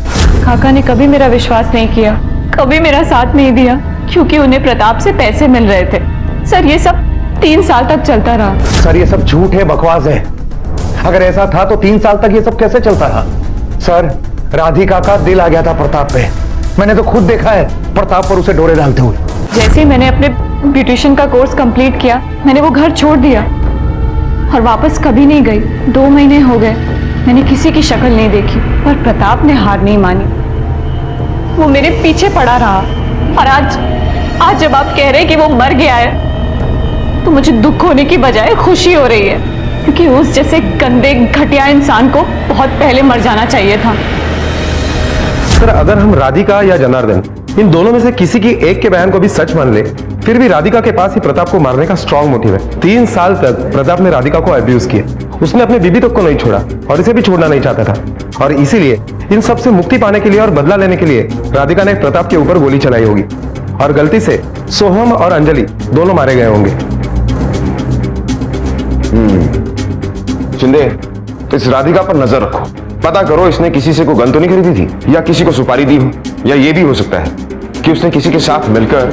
काका ने कभी मेरा विश्वास नहीं किया, कभी मेरा साथ नहीं दिया, क्योंकि उन्हें प्रताप से पैसे मिल रहे थे। सर ये सब 3 साल तक चलता रहा। सर ये सब झूठ है, बकवास है। अगर ऐसा था तो 3 साल तक ये सब कैसे चलता रहा? सर राधिका का दिल आ गया था प्रताप पे। मैंने तो खुद देखा है प्रताप पर उसे डोरे डालते हुए। जैसे ही मैंने अपने ब्यूटिशियन का कोर्स कंप्लीट किया, मैंने वो घर छोड़ दिया और वापस कभी नहीं गई। 2 महीने हो गए, मैंने किसी की शक्ल नहीं देखी, पर प्रताप ने हार नहीं मानी। वो मेरे पीछे पड़ा रहा, और आज जब आप कह रहे हैं कि वो मर गया है, तो मुझे दुख होने की बजाय खुशी हो रही है, क्योंकि उस जैसे गंदे घटिया इंसान को बहुत पहले मर जाना चाहिए था। सर अगर हम राधिका या जनार्दन इन दोनों में से किसी की एक के बयान को भी सच मान ले, फिर भी राधिका के पास ही प्रताप को मारने का स्ट्रॉन्ग मोटिव है। 3 साल तक प्रताप ने राधिका को अब्यूज किया। उसने अपनी बीबी तक को नहीं छोड़ा और इसे भी छोड़ना नहीं चाहता था, और इसीलिए इन सब से मुक्ति पाने के लिए और बदला लेने के लिए राधिका ने प्रताप के ऊपर गोली चलाई होगी, और गलती से सोहम और अंजलि दोनों मारे गए होंगे। शिंदे, तो इस राधिका पर नजर रखो, पता करो इसने किसी से कोई गन तो नहीं खरीदी थी, या किसी को सुपारी दी हो, या ये भी हो सकता है कि उसने किसी के साथ मिलकर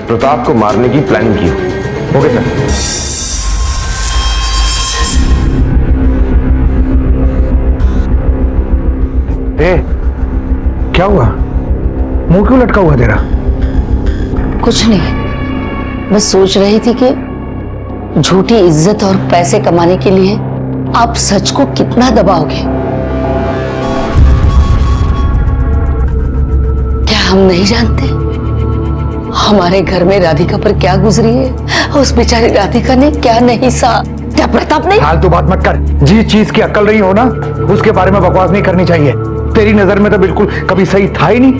प्रताप को मारने की प्लानिंग की हो। Okay sir. क्या हुआ? मुंह क्यों लटका हुआ तेरा? कुछ नहीं, बस सोच रही थी कि झूठी इज्जत और पैसे कमाने के लिए आप सच को कितना दबाओगे। क्या हम नहीं जानते हमारे घर में राधिका पर क्या गुजरी है? उस बेचारी राधिका ने क्या नहीं सहा? क्या प्रताप ने? फालतू बात मत कर। जिस चीज की अक्ल रही हो ना, उसके बारे में बकवास नहीं करनी चाहिए। तेरी नजर में तो बिल्कुल कभी सही था ही नहीं।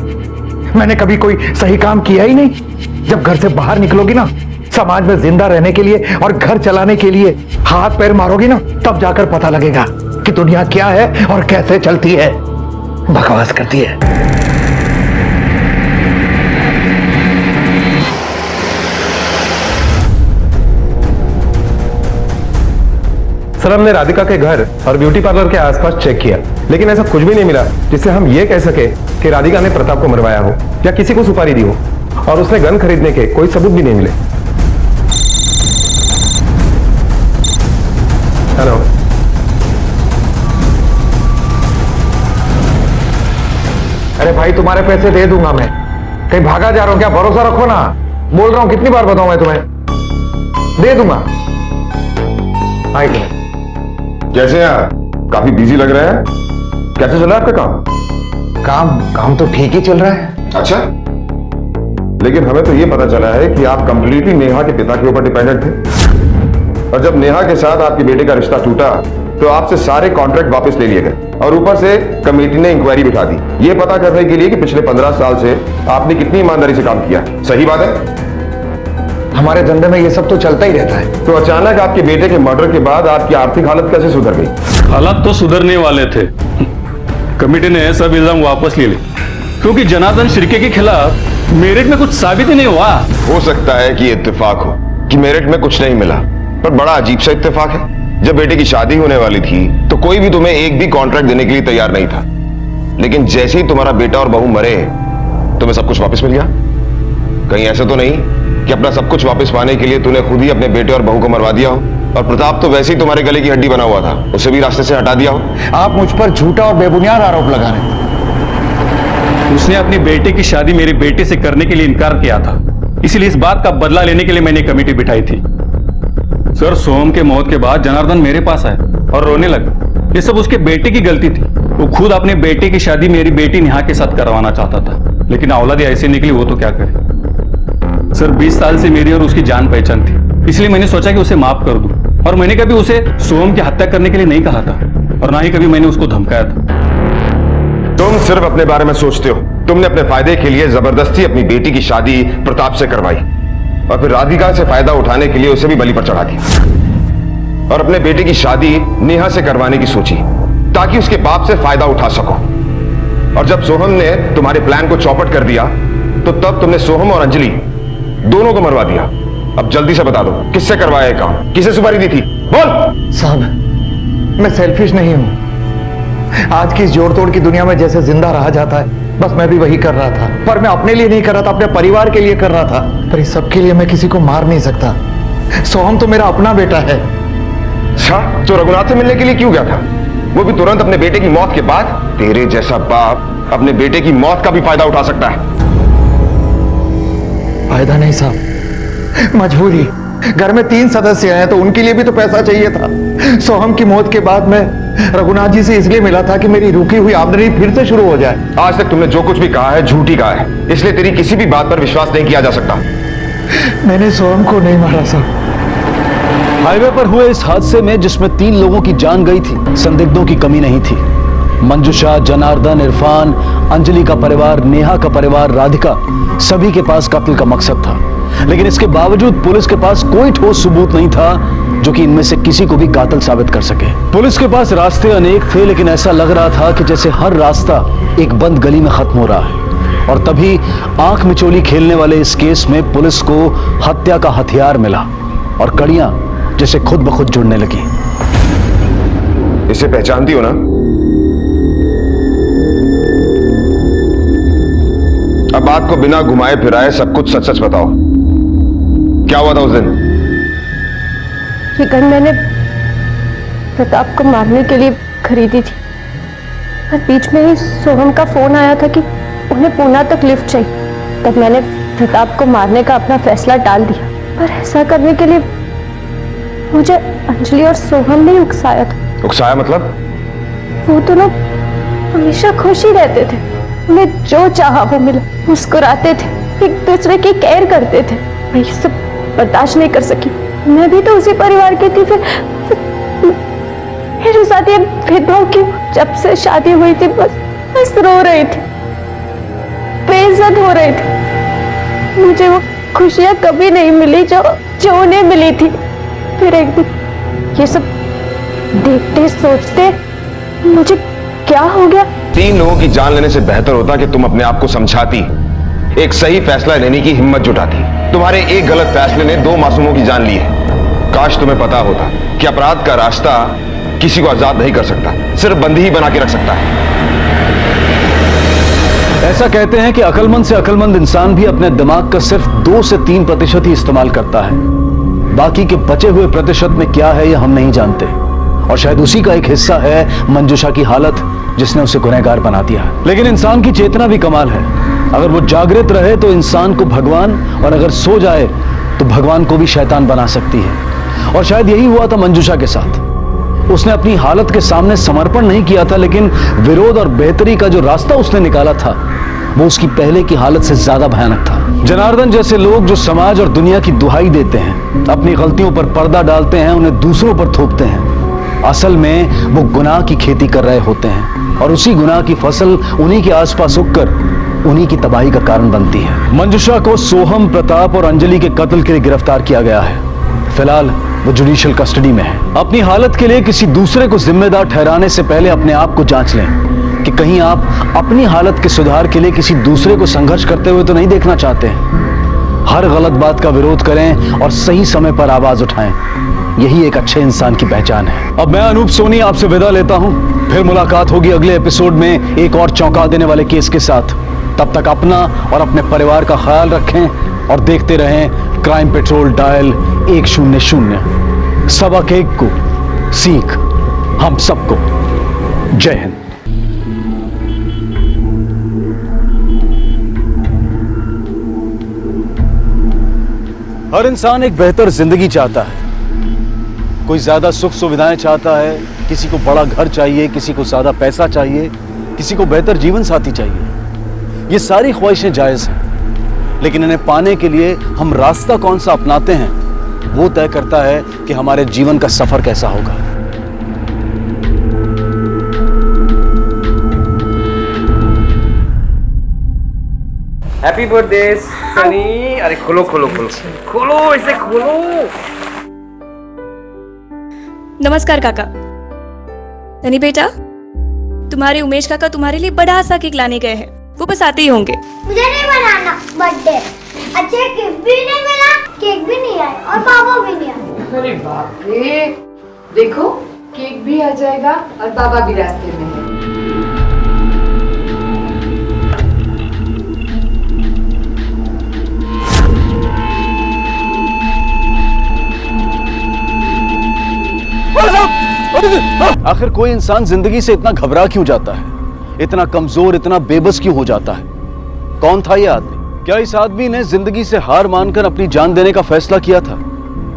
मैंने कभी कोई सही काम किया ही नहीं। जब घर से बाहर निकलोगी ना, समाज में जिंदा रहने के लिए और घर चलाने के लिए हाथ पैर मारोगी ना, तब जाकर पता लगेगा कि दुनिया क्या है और कैसे चलती है। बकवास करती है। सर हमने राधिका के घर और ब्यूटी पार्लर के आसपास चेक किया, लेकिन ऐसा कुछ भी नहीं मिला जिससे हम ये कह सके कि राधिका ने प्रताप को मरवाया हो या किसी को सुपारी दी हो, और उसने गन खरीदने के कोई सबूत भी नहीं मिले। हेलो, अरे भाई तुम्हारे पैसे दे दूंगा मैं। कहीं भागा जा रहा हूं क्या? भरोसा रखो ना, बोल रहा हूं। कितनी बार बताऊं मैं तुम्हें? दे दूंगा। आइए। कैसे हैं? काफी बिजी लग रहे हैं। कैसे चल रहा है आपका काम तो ठीक ही चल रहा है। अच्छा, लेकिन हमें तो ये पता चला है कि आप कंप्लीटली नेहा के पिता के ऊपर डिपेंडेंट थे, और जब नेहा के साथ आपके बेटे का रिश्ता टूटा तो आपसे सारे कॉन्ट्रैक्ट वापस ले लिए गए, और ऊपर से कमेटी ने इंक्वायरी बिठा दी ये पता करने के लिए कि पिछले 15 साल से आपने कितनी ईमानदारी से काम किया। सही बात है? हमारे धंधे में ये सब तो चलता ही रहता है। तो अचानक आपके बेटे के मर्डर के बाद आपकी आर्थिक हालत कैसे सुधर गई? हालात तो सुधरने वाले थे। कमेटी ने सब इल्जाम वापस ले लिए, क्योंकि जनार्दन शिर्के के खिलाफ मेरिट में कुछ साबित ही नहीं हुआ। हो सकता है कि इत्तेफाक हो कि मेरिट में कुछ नहीं मिला, पर बड़ा अजीब सा इत्तेफाक है। जब बेटे की शादी होने वाली थी तो कोई भी तुम्हें एक भी कॉन्ट्रैक्ट देने के लिए तैयार नहीं था, लेकिन जैसे ही तुम्हारा बेटा और बहू मरे तुम्हें सब कुछ वापस मिल गया। कहीं ऐसा तो नहीं कि अपना सब कुछ वापस पाने के लिए तूने खुद ही अपने बेटे और बहू को मरवा दिया हो, और प्रताप तो वैसे ही तुम्हारे गले की हड्डी बना हुआ था, उसे भी रास्ते से हटा दिया हो। आप मुझ पर झूठा और बेबुनियाद आरोप लगा रहे हैं। उसने अपनी बेटे की शादी मेरे बेटे से करने के लिए इनकार किया था, इसलिए इस बात का बदला लेने के लिए मैंने कमेटी बिठाई थी। सर सोहम के मौत के बाद जनार्दन मेरे पास आया और रोने लगा। ये सब उसके बेटे की गलती थी। वो खुद अपने बेटे की शादी मेरी बेटी नेहा के साथ करवाना चाहता था, लेकिन औलाद ऐसे निकली, वो तो क्या करे। सर 20 साल से मेरी और उसकी जान पहचान थी। इसलिए मैंने सोचा कि उसे माफ कर दूं। और मैंने कभी उसे सोहम की हत्या करने के लिए नहीं कहा था और ना ही कभी मैंने उसको धमकाया था। तुम सिर्फ अपने बारे में सोचते हो। तुमने अपने फायदे के लिए जबरदस्ती अपनी बेटी की शादी प्रताप से करवाई और फिर राधिका से फायदा उठाने के लिए उसे भी बलि पर चढ़ा दिया और अपने बेटे की शादी नेहा से करवाने की सोची ताकि उसके बाप से फायदा उठा सको। और जब सोहम ने तुम्हारे प्लान को चौपट कर दिया तो तब तुमने सोहम और अंजलि दोनों को मरवा दिया। अब जल्दी से बता दो किससे करवाया ये काम, किसे सुपारी दी थी? बोल। साहब मैं सेल्फिश नहीं हूं। आज की इस जोड़ तोड़ की दुनिया में जैसे जिंदा रहा जाता है, बस मैं भी वही कर रहा था। पर मैं अपने लिए नहीं कर रहा था, अपने परिवार के लिए कर रहा था। पर इस सब के लिए मैं किसी को मार नहीं सकता। सोहम तो मेरा अपना बेटा है। अच्छा, तो रघुनाथ से मिलने के लिए क्यों गया था? वो भी तुरंत अपने बेटे की मौत के बाद। तेरे जैसा बाप अपने बेटे की मौत का भी फायदा उठा सकता है। फायदा नहीं साहब, मजबूरी। घर में 3 सदस्य हैं तो उनके लिए भी तो पैसा चाहिए था। सोहम की मौत के बाद मैं रघुनाथ जी से इसलिए मिला था कि मेरी रुकी हुई आमदनी फिर से शुरू हो जाए। आज तक तुमने जो कुछ भी कहा है झूठी कहा है, इसलिए तेरी किसी भी बात पर विश्वास नहीं किया जा सकता। मैंने सोहम को नहीं मारा साहब। हाईवे पर हुए इस हादसे में जिसमें 3 लोगों की जान गई थी, संदिग्धों की कमी नहीं थी। मंजुषा, जनार्दन, इरफान, अंजलि का परिवार, नेहा का परिवार, राधिका, सभी के पास कत्ल का मकसद था। लेकिन इसके बावजूद पुलिस के पास कोई ठोस सबूत नहीं था जो कि इनमें से किसी को भी कातिल साबित कर सके। पुलिस के पास रास्ते अनेक थे, लेकिन ऐसा लग रहा था कि जैसे हर रास्ता एक बंद गली में खत्म हो रहा है। और तभी आंख मिचोली खेलने वाले इस केस में पुलिस को हत्या का हथियार मिला और कड़ियां जैसे खुद ब खुद जुड़ने लगी। इसे पहचानती हो ना? अब बात को बिना घुमाए फिराए सब कुछ सच सच बताओ, क्या हुआ था उस दिन? ये गन मैंने प्रताप को मारने के लिए खरीदी थी और बीच में ही सोहम का फोन आया था कि उन्हें पूना तक लिफ्ट चाहिए। तब मैंने प्रताप को मारने का अपना फैसला टाल दिया। पर ऐसा करने के लिए मुझे अंजलि और सोहम ने उकसाया था। उकसाया मतलब? वो दोनों हमेशा खुश ही रहते थे, उन्हें जो चाहा वो मिला, मुस्कुराते थे, एक दूसरे की केयर करते थे। मैं ये सब बर्दाश्त नहीं कर सकी। मैं भी तो उसी परिवार की थी। फिर मेरे साथ ये भेदभाव क्यों? जब से शादी हुई थी बस रो रही थी, बेइज्जत हो रही थी। मुझे वो खुशियां कभी नहीं मिली जो उन्हें मिली थी। फिर एक दिन ये सब देखते सोचते मुझे क्या हो गया। 3 लोगों की जान लेने से बेहतर होता कि तुम अपने आप को समझाती, एक सही फैसला लेने की हिम्मत जुटाती। तुम्हारे एक गलत फैसले ने 2 मासूमों की जान ली है। काश तुम्हें पता होता कि अपराध का रास्ता किसी को आजाद नहीं कर सकता, सिर्फ बंदी ही बना के रख सकता है। ऐसा कहते हैं कि अक्लमंद से अक्लमंद इंसान भी अपने दिमाग का सिर्फ 2 से 3% ही इस्तेमाल करता है। बाकी के बचे हुए प्रतिशत में क्या है यह हम नहीं जानते। और शायद उसी का एक हिस्सा है मंजुषा की हालत, जिसने उसे गुनहगार बना दिया। लेकिन इंसान की चेतना भी कमाल है। अगर वो जागृत रहे तो इंसान को भगवान, और अगर सो जाए तो भगवान को भी शैतान बना सकती है। और शायद यही हुआ था मंजुषा के साथ। उसने अपनी हालत के सामने समर्पण नहीं किया था, लेकिन विरोध और बेहतरी का जो रास्ता उसने निकाला था वो उसकी पहले की हालत से ज्यादा भयानक था। जनार्दन जैसे लोग जो समाज और दुनिया की दुहाई देते हैं, अपनी गलतियों पर पर्दा डालते हैं, उन्हें दूसरों पर थोपते हैं, असल में वो गुनाह की खेती कर रहे होते हैं और उसी गुनाह की फसल उन्हीं के आसपास उगकर उन्हीं की तबाही का कारण बनती है। मंजुषा को सोहम, प्रताप और अंजलि के कत्ल के लिए गिरफ्तार किया गया है। फिलहाल वो जुडिशियल कस्टडी में है। अपनी हालत के लिए किसी दूसरे को जिम्मेदार ठहराने से पहले अपने आप को जांच लें कि कहीं आप अपनी हालत के सुधार के लिए किसी दूसरे को संघर्ष करते हुए तो नहीं देखना चाहते हैं। हर गलत बात का विरोध करें और सही समय पर आवाज उठाएं। यही एक अच्छे इंसान की पहचान है। अब मैं अनूप सोनी आपसे विदा लेता हूं। फिर मुलाकात होगी अगले एपिसोड में एक और चौंका देने वाले केस के साथ। तब तक अपना और अपने परिवार का ख्याल रखें और देखते रहें क्राइम पेट्रोल डायल 100। सबक एक को सीख हम सबको। जय हिंद। हर इंसान एक बेहतर जिंदगी चाहता है। कोई ज्यादा सुख सुविधाएं चाहता है, किसी को बड़ा घर चाहिए, किसी को ज्यादा पैसा चाहिए, किसी को बेहतर जीवन साथी चाहिए। ये सारी ख्वाहिशें जायज हैं, लेकिन इन्हें पाने के लिए हम रास्ता कौन सा अपनाते हैं वो तय करता है कि हमारे जीवन का सफर कैसा होगा। Happy birthday Sunny. अरे खोलो खोलो खोलो खोलो, इसे खोलो। नमस्कार काका। सनी बेटा, तुम्हारे उमेश काका तुम्हारे लिए बड़ा सा केक लाने गए हैं, वो बस आते ही होंगे। मुझे नहीं बनाना बर्थडे। अच्छा गिफ्ट भी नहीं मिला, केक भी नहीं आया और बाबा भी नहीं आया। अरे बाप रे, देखो केक भी आ जाएगा और बाबा भी रास्ते में है। आखिर कोई इंसान जिंदगी से इतना घबरा क्यों जाता है, इतना कमजोर, इतना बेबस क्यों हो जाता है? कौन था ये आदमी? क्या इस आदमी ने जिंदगी से हार मानकर अपनी जान देने का फैसला किया था,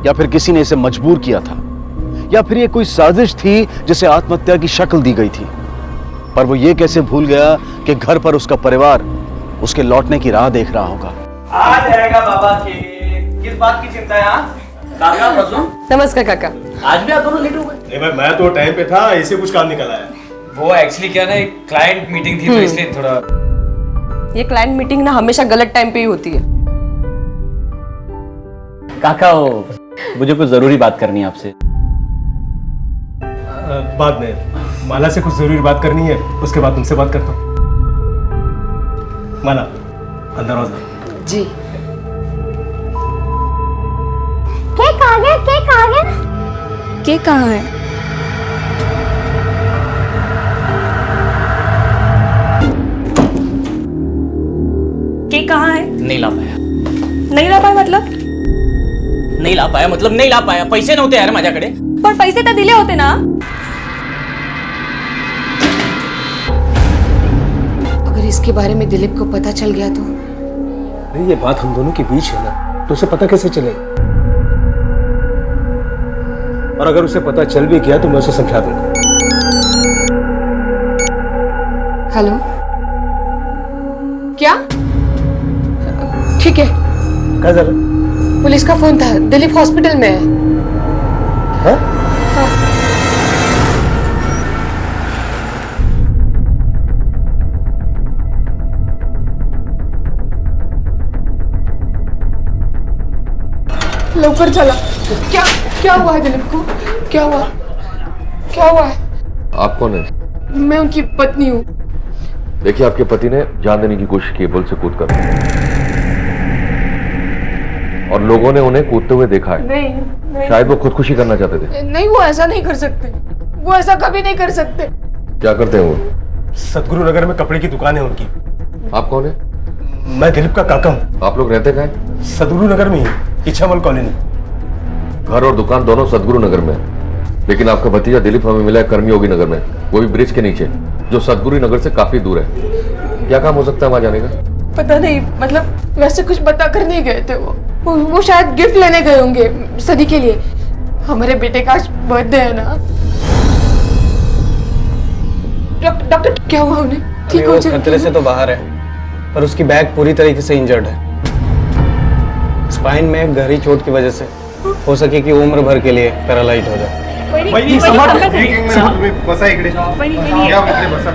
या फिर किसी ने इसे मजबूर किया था, या फिर ये कोई साजिश थी जिसे आत्महत्या की शक्ल दी गई थी? पर वो ये कैसे भूल गया कि घर पर उसका परिवार उसके लौटने की राह देख रहा होगा। आ जाएगा बाबा के, किस बात की चिंता है? काका प्रसून। नमस्कार काका। आज भी आप दोनों लेट हो गए? नहीं भाई, मैं तो टाइम पे था, ऐसे कुछ काम निकल आया। वो एक्चुअली क्या ना, एक क्लाइंट मीटिंग थी तो इसलिए थोड़ा। ये क्लाइंट मीटिंग ना हमेशा गलत टाइम पे ही होती है। काका मुझे कुछ जरूरी बात करनी है आपसे। बाद में माला से कुछ जरूरी बात करनी है, उसके बाद तुमसे बात करता हूँ। माला अंदर आओ जरा। जी। केक आ गया, केक आ गया। केक कहाँ है? केक कहाँ है? नहीं ला पाया। नहीं ला पाया मतलब? नहीं ला पाया मतलब नहीं ला पाया, पैसे नव्हते यार माझ्याकडे। पर पैसे तो दिले होते ना। अगर इसके बारे में दिलीप को पता चल गया तो? नहीं, ये बात हम दोनों के बीच है ना, तो उसे पता कैसे चलेगा? और अगर उसे पता चल भी गया तो मैं उसे समझा दूंगा। हेलो, क्या? ठीक है। क्या जरा? पुलिस का फोन था, दिलीप हॉस्पिटल में है। हाँ? हाँ। लवकर चला। क्या क्या हुआ है दिलीप को? क्या हुआ? क्या हुआ है? आप कौन है? मैं उनकी पत्नी हूँ। देखिए, आपके पति ने जान देने की कोशिश की पुल से कूद कर, और लोगों ने उन्हें कूदते हुए देखा है। नहीं, शायद वो खुदकुशी करना चाहते थे। नहीं, वो ऐसा नहीं कर सकते। वो ऐसा कभी नहीं कर सकते। क्या करते हैं वो? सदगुरु नगर में कपड़े की दुकान है उनकी। आप कौन है? मैं दिलीप का काका हूँ। आप लोग रहते कहाँ हैं? सदगुरु नगर में ही, इच्छामल कॉलोनी। घर और दुकान दोनों सदगुरु नगर में है, लेकिन आपका भतीजा दिलीप हमें मिला है कर्मयोगी नगर में, वो भी ब्रिज के नीचे, जो सदगुरु नगर से काफी दूर है। क्या काम हो सकता है वहां जाने का? पता नहीं, मतलब वैसे कुछ बता कर नहीं गए थे। वो शायद गिफ्ट लेने गए होंगे सनी के लिए। हमारे बेटे का आज बर्थडे है ना। डॉक्टर क्या हुआ उन्हें? ठीक हो जाएगा? खतरे से तो बाहर है, पर उसकी बैक पूरी तरीके से इंजर्ड है। स्पाइन में गहरी चोट की वजह से हो सके कि उम्र भर के लिए पैरालाइज हो जाए। बसा इकडे, या इकडे बसा।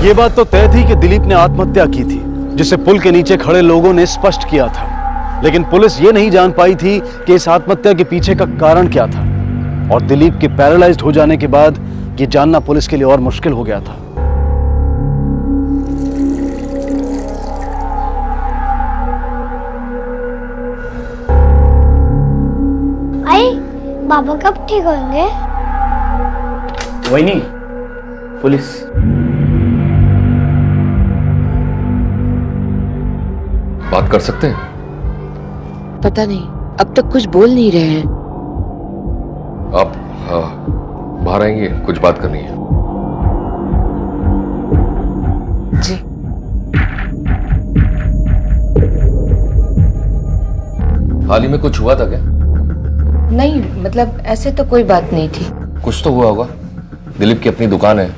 ये बात तो तय थी कि दिलीप ने आत्महत्या की थी, जिसे पुल के नीचे खड़े लोगों ने स्पष्ट किया था। लेकिन पुलिस ये नहीं जान पाई थी कि इस आत्महत्या के पीछे का कारण क्या था। और दिलीप के पैरालाइज्ड हो जाने के बाद ये जानना पुलिस के लिए और मुश्किल हो गया था। आई, बाबा कब ठीक होंगे? वही नहीं, पुलिस। बात कर सकते हैं? पता नहीं, अब तक कुछ बोल नहीं रहे हैं। आप बाहर आएंगे, कुछ बात करनी है। जी। हाल ही में कुछ हुआ था क्या? नहीं, मतलब ऐसे तो कोई बात नहीं थी। कुछ तो हुआ होगा। दिलीप की अपनी दुकान है,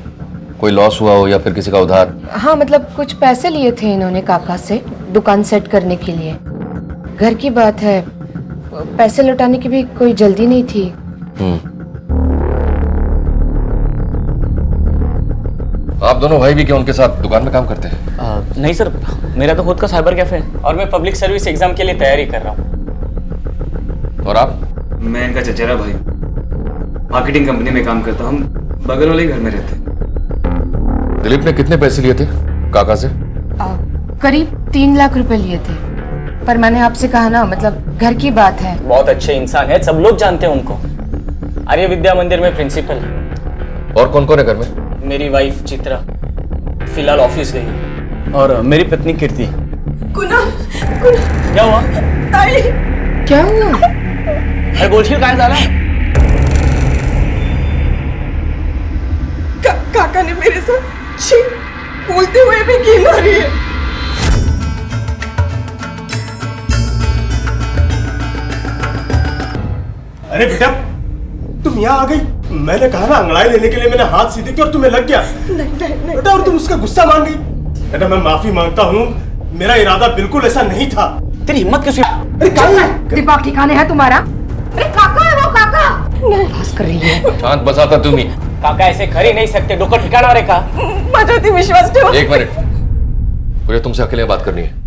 कोई लॉस हुआ हो या फिर किसी का उधार? हाँ मतलब कुछ पैसे लिए थे इन्होंने काका से दुकान सेट करने के लिए। घर की बात है, पैसे लौटाने की भी कोई जल्दी नहीं थी। आप दोनों भाई भी क्या उनके साथ दुकान में काम करते हैं? नहीं सर, मेरा तो खुद का साइबर कैफे है और मैं पब्लिक सर्विस एग्जाम के लिए तैयारी कर रहा हूँ। और आप? मैं इनका चचेरा भाई, मार्केटिंग कंपनी में काम करता हूँ, बगल वाले घर में रहते हैं। दिलीप ने कितने पैसे लिए थे काका से? करीब 3 लाख रुपए लिए थे, पर मैंने आपसे कहा ना, मतलब घर की बात है। बहुत अच्छे इंसान है, सब लोग जानते हैं उनको। आर्य विद्या मंदिर में प्रिंसिपल है। और कौन कौन है घर में? मेरी वाइफ चित्रा फिलहाल ऑफिस गई और मेरी पत्नी कीर्ति। क्या हुआ? क्या हुआ? अरे बोलशील काय झाला? काका ने मेरे साथ छी बोलते हुए भी की मारी है। अरे बेटा, तुम यहाँ आ गई। मैंने कहा ना अंगड़ाई लेने के लिए, मैंने हाथ सीधे किया और तुम्हें लग गया। नहीं बेटा, और तुम उसका गुस्सा मान गई। बेटा मैं माफी मांगता हूँ, मेरा इरादा बिल्कुल ऐसा नहीं था। तेरी हिम्मत कैसे? अरे क्या दिमाग ठिकाने है तुम्हारा? अरे काका है वो, काका बस कर रही है। शांत बसाता तुम ही। काका ऐसे कर ही नहीं सकते, डोकं ठिकाना रे का। माझ्यावरती विश्वास ठेव। एक मिनट, मुझे तुमसे अकेले बात करनी है।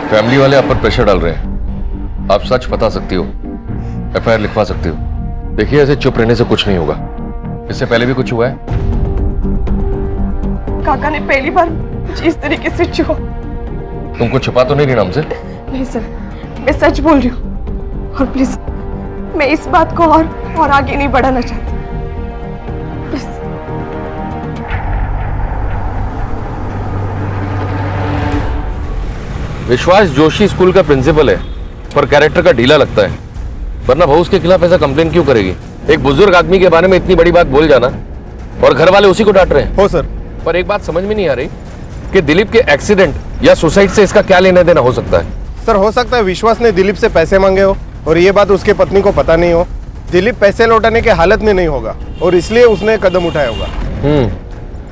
फैमिली वाले आप पर प्रेशर डाल रहे हैं। आप सच बता सकती हो, एफआईआर लिखवा सकती हो। देखिए ऐसे चुप रहने से कुछ नहीं होगा। इससे पहले भी कुछ हुआ है? काका ने पहली बार कुछ इस तरीके से छुआ। तुमको छुपा तो नहीं रही ना हमसे? नहीं सर, मैं सच बोल रही हूँ और प्लीज मैं इस बात को और आगे नहीं बढ़ाना चाहती। प्लीज। विश्वास जोशी स्कूल का प्रिंसिपल है, पर कैरेक्टर का ढीला लगता है, वरना बहू उसके खिलाफ ऐसा कंप्लेन क्यों करेगी? एक बुजुर्ग आदमी के बारे में इतनी बड़ी बात बोल जाना, और घर वाले उसी को डांट रहे हैं। हो सर। पर एक बात समझ में नहीं आ रही कि दिलीप के एक्सीडेंट या सुसाइड से इसका क्या लेना देना हो सकता है? सर हो सकता है विश्वास ने दिलीप से पैसे मांगे हो और ये बात उसके पत्नी को पता नहीं हो। दिलीप पैसे लौटाने के हालत में नहीं होगा और इसलिए उसने कदम उठाया होगा।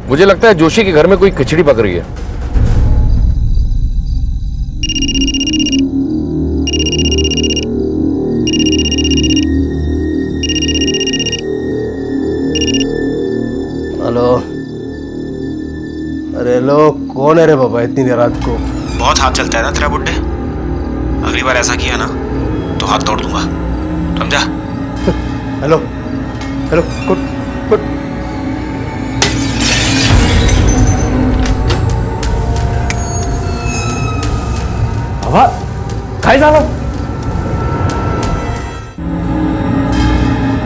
मुझे लगता है जोशी के घर में कोई खिचड़ी पक रही है। हेलो। अरे लो, कौन है रे बाबा इतनी देर रात को? बहुत हाथ चलता है ना तेरा बुड्ढे। अगली बार ऐसा किया ना तो हाथ तोड़ दूंगा, समझा? Hello hello, good good. बाबा काय झालं?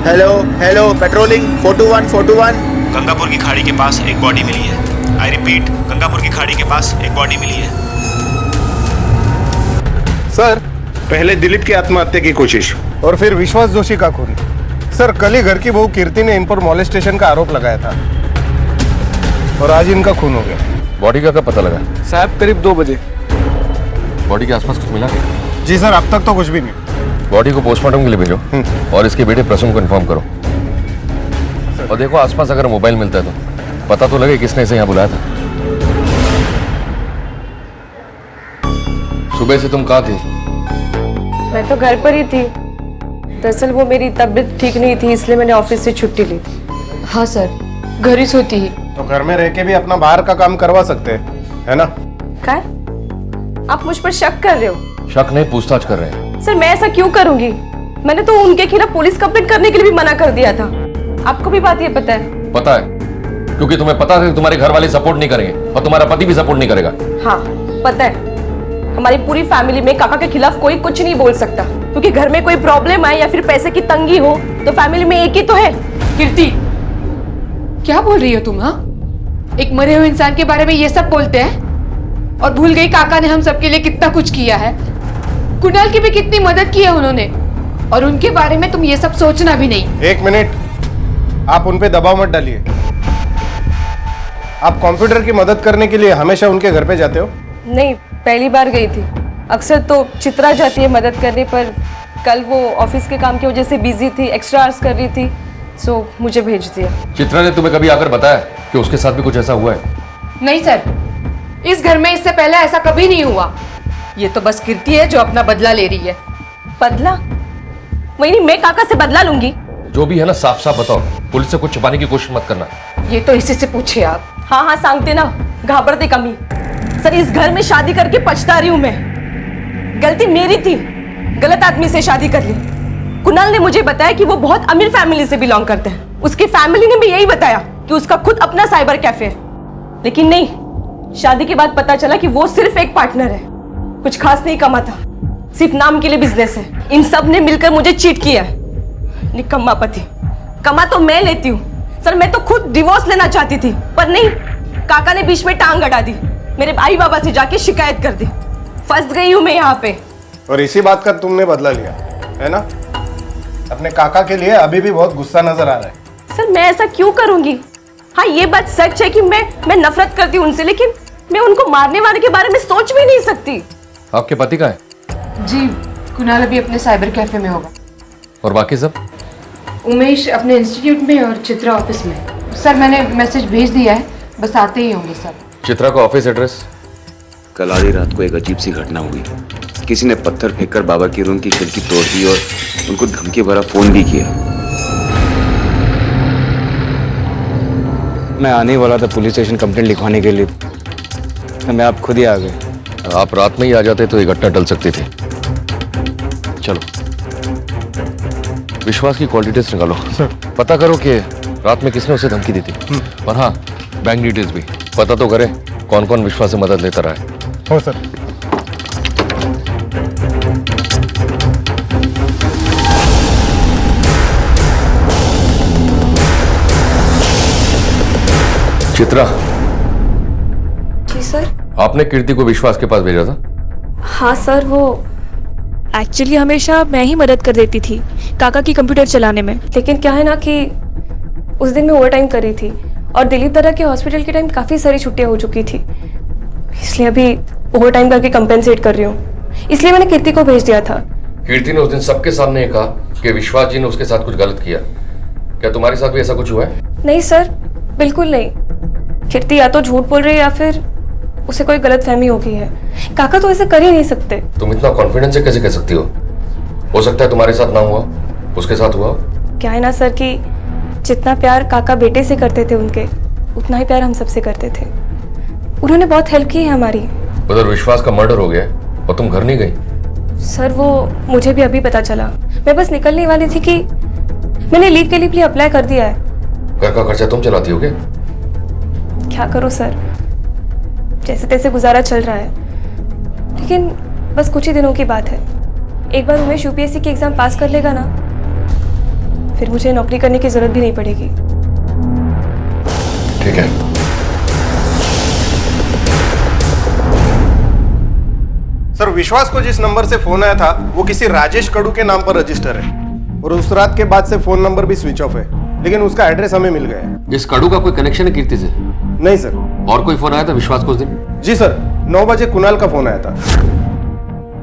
हेलो हेलो, पेट्रोलिंग 421 गंगापुर की खाड़ी के पास एक बॉडी मिली है। आई रिपीट, गंगापुर की खाड़ी के पास एक बॉडी मिली है। सर पहले दिलीप की आत्महत्या की कोशिश और फिर विश्वास जोशी का खून। सर कल ही घर की बहू कीर्ति ने इन पर मॉलेस्टेशन का आरोप लगाया था और आज इनका खून हो गया। बॉडी का कब पता लगा? साहब करीब 2 बजे। बॉडी के आसपास कुछ मिला? जी सर, अब तक तो कुछ भी नहीं। बॉडी को पोस्टमार्टम के लिए भेजो और इसके बेटे प्रसून को इन्फॉर्म करो। और देखो आसपास अगर मोबाइल मिलता है तो पता तो लगे किसने इसे यहाँ बुलाया था। सुबह से तुम कहाँ थी? मैं तो घर पर ही थी। दरअसल वो मेरी तबीयत ठीक नहीं थी, इसलिए मैंने ऑफिस से छुट्टी ली थी। हाँ सर, घर ही सोती ही। तो घर में रह के भी अपना बाहर का काम करवा सकते हैं, है ना? क्या? आप मुझ पर शक कर रहे हो? शक नहीं, पूछताछ कर रहे हैं। सर मैं ऐसा क्यों करूंगी? मैंने तो उनके खिलाफ पुलिस कंप्लेंट करने के लिए भी मना कर दिया था। आपको भी बात ये पता है? पता है, क्योंकि तुम्हें पता है कि तुम्हारे घर वाले सपोर्ट नहीं करेंगे और तुम्हारा पति भी सपोर्ट नहीं करेगा। हाँ पता है। हमारी पूरी फैमिली में काका के खिलाफ कोई कुछ नहीं बोल सकता, क्योंकि घर में कोई प्रॉब्लम आए या फिर पैसे की तंगी हो तो फैमिली में एक ही तो है। कीर्ति, क्या बोल रही हो तुम? हाँ, एक मरे हुए इंसान के बारे में ये सब बोलते हैं और भूल गई काका ने हम सबके लिए कितना कुछ किया है। कुणाल की भी कितनी मदद की है उन्होंने, और उनके बारे में तुम ये सब सोचना भी नहीं। एक मिनट, आप उन पे दबाव मत डालिए। आप कंप्यूटर की मदद करने के लिए हमेशा उनके घर पे जाते हो? नहीं, पहली बार गई थी। अक्सर तो चित्रा जाती है मदद करने, पर कल वो ऑफिस के काम की वजह से बिजी थी, एक्स्ट्रा आवर्स कर रही थी, सो मुझे भेज दिया। चित्रा ने तुम्हें कभी आकर बताया कि उसके साथ भी कुछ ऐसा हुआ है? नहीं सर, इस घर में इससे पहले ऐसा कभी नहीं हुआ। ये तो बस कीर्ति है जो अपना बदला ले रही है। बदला? वही मैं काका से बदला लूंगी। जो भी है ना साफ साफ बताओ, पुलिस से कुछ छुपाने की कोशिश मत करना। ये तो इसी से पूछिए आप। हाँ सांगते ना, घाबरते कमी। सर इस घर में शादी करके पछता रही हूं मैं। गलती मेरी थी, गलत आदमी से शादी कर ली। कुणाल ने मुझे बताया कि वो बहुत अमीर फैमिली से बिलोंग करते हैं। उसकी फैमिली ने भी यही बताया कि उसका खुद अपना साइबर कैफे है। लेकिन नहीं, शादी के बाद पता चला कि वो सिर्फ एक पार्टनर है, कुछ खास नहीं कमाता, सिर्फ नाम के लिए बिजनेस है। इन सब ने मिलकर मुझे चीट किया है। निकम्मा पति। कमा तो मैं लेती हूँ सर, मैं तो खुद डिवोर्स लेना चाहती थी, पर नहीं, काका ने बीच में टांग अड़ा दी, मेरे भाई बाबा से जाके शिकायत कर दी। फंस गई हूँ मैं यहाँ पे। और इसी बात का तुमने बदला लिया है ना? अपने काका के लिए अभी भी बहुत गुस्सा नजर आ रहा है। सर मैं ऐसा क्यों करूंगी? हाँ ये बात सच है कि मैं नफरत करती हूँ उनसे, लेकिन मैं उनको मारने वाले के बारे में सोच भी नहीं सकती। आपके पति कहाँ है? जी, कुणाल अभी अपने साइबर कैफे में होगा। और बाकी सब? उमेश अपने इंस्टीट्यूट में और चित्रा ऑफिस में। सर मैंने मैसेज भेज दिया है, बस आते ही होंगे सर। चित्रा का ऑफिस एड्रेस? कल आधी रात को एक अजीब सी घटना हुई। किसी ने पत्थर फेंककर बाबा की रूम की खिड़की तोड़ दी और उनको धमकी भरा फोन भी किया। मैं आने ही वाला था पुलिस स्टेशन कंप्लेंट लिखवाने के लिए, मैं आप खुद ही आ गए। आप रात में ही आ जाते तो ये घटना टल सकती थी। चलो विश्वास की कॉल डिटेल्स निकालो सर। पता करो कि रात में किसने उसे धमकी दी थी, और हाँ बैंक डिटेल्स भी पता तो करें कौन कौन विश्वास से मदद लेता रहा है। हो सर। चित्रा, जी सर। आपने कीर्ति को विश्वास के पास भेजा था? हाँ सर, वो एक्चुअली हमेशा मैं ही मदद कर देती थी काका की कंप्यूटर चलाने में, लेकिन क्या है ना कि उस दिन मैं ओवर टाइम कर रही थी और दिलीप दादा के हॉस्पिटल के टाइम काफ़ी सारी छुट्टियां हो चुकी थी, इसलिए अभी ओवर टाइम करके कंपेंसेट कर रही हूँ, इसलिए मैंने कीर्ति को भेज दिया था। कीर्ति ने उस दिन सबके सामने ये कहा कि विश्वास जी ने उसके साथ कुछ गलत किया। क्या तुम्हारे साथ भी ऐसा कुछ हुआ है? नहीं सर, बिल्कुल नहीं। कीर्ति या तो झूठ बोल रही है या फिर उसे कोई गलत फहमी हो गई है। काका तो ऐसे कर ही नहीं सकते। तुम इतना कॉन्फिडेंस से कैसे कह सकती हो सकता है तुम्हारे साथ ना हुआ, उसके साथ हुआ। क्या है ना सर कि जितना प्यार काका बेटे से करते थे उनके, उतना ही प्यार हम सबसे करते थे। उन्होंने बहुत हेल्प की है हमारी। उधर विश्वास का मर्डर हो गया और तुम घर नहीं गई? सर वो मुझे भी अभी पता चला, मैं बस निकलने वाली थी कि मैंने लीव के लिए अप्लाई कर दिया है। घर का खर्चा तुम चलाती हो क्या करो सर, जैसे तैसे गुजारा चल रहा है, लेकिन बस कुछ ही दिनों की बात है। एक बार उमेश यूपीएससी की एग्जाम पास कर लेगा ना, फिर मुझे नौकरी करने की जरूरत भी नहीं पड़ेगी। ठीक है। सर विश्वास को जिस नंबर से फोन आया था वो किसी राजेश कड़ू के नाम पर रजिस्टर है, और उस रात के बाद से फोन नंबर भी स्विच ऑफ है, लेकिन उसका एड्रेस हमें मिल गया है। इस कड़ू का कोई कनेक्शन है कीर्ति से? नहीं सर। और कोई फोन आया था विश्वास को उस दिन? जी सर, 9 बजे कुणाल का फोन आया था।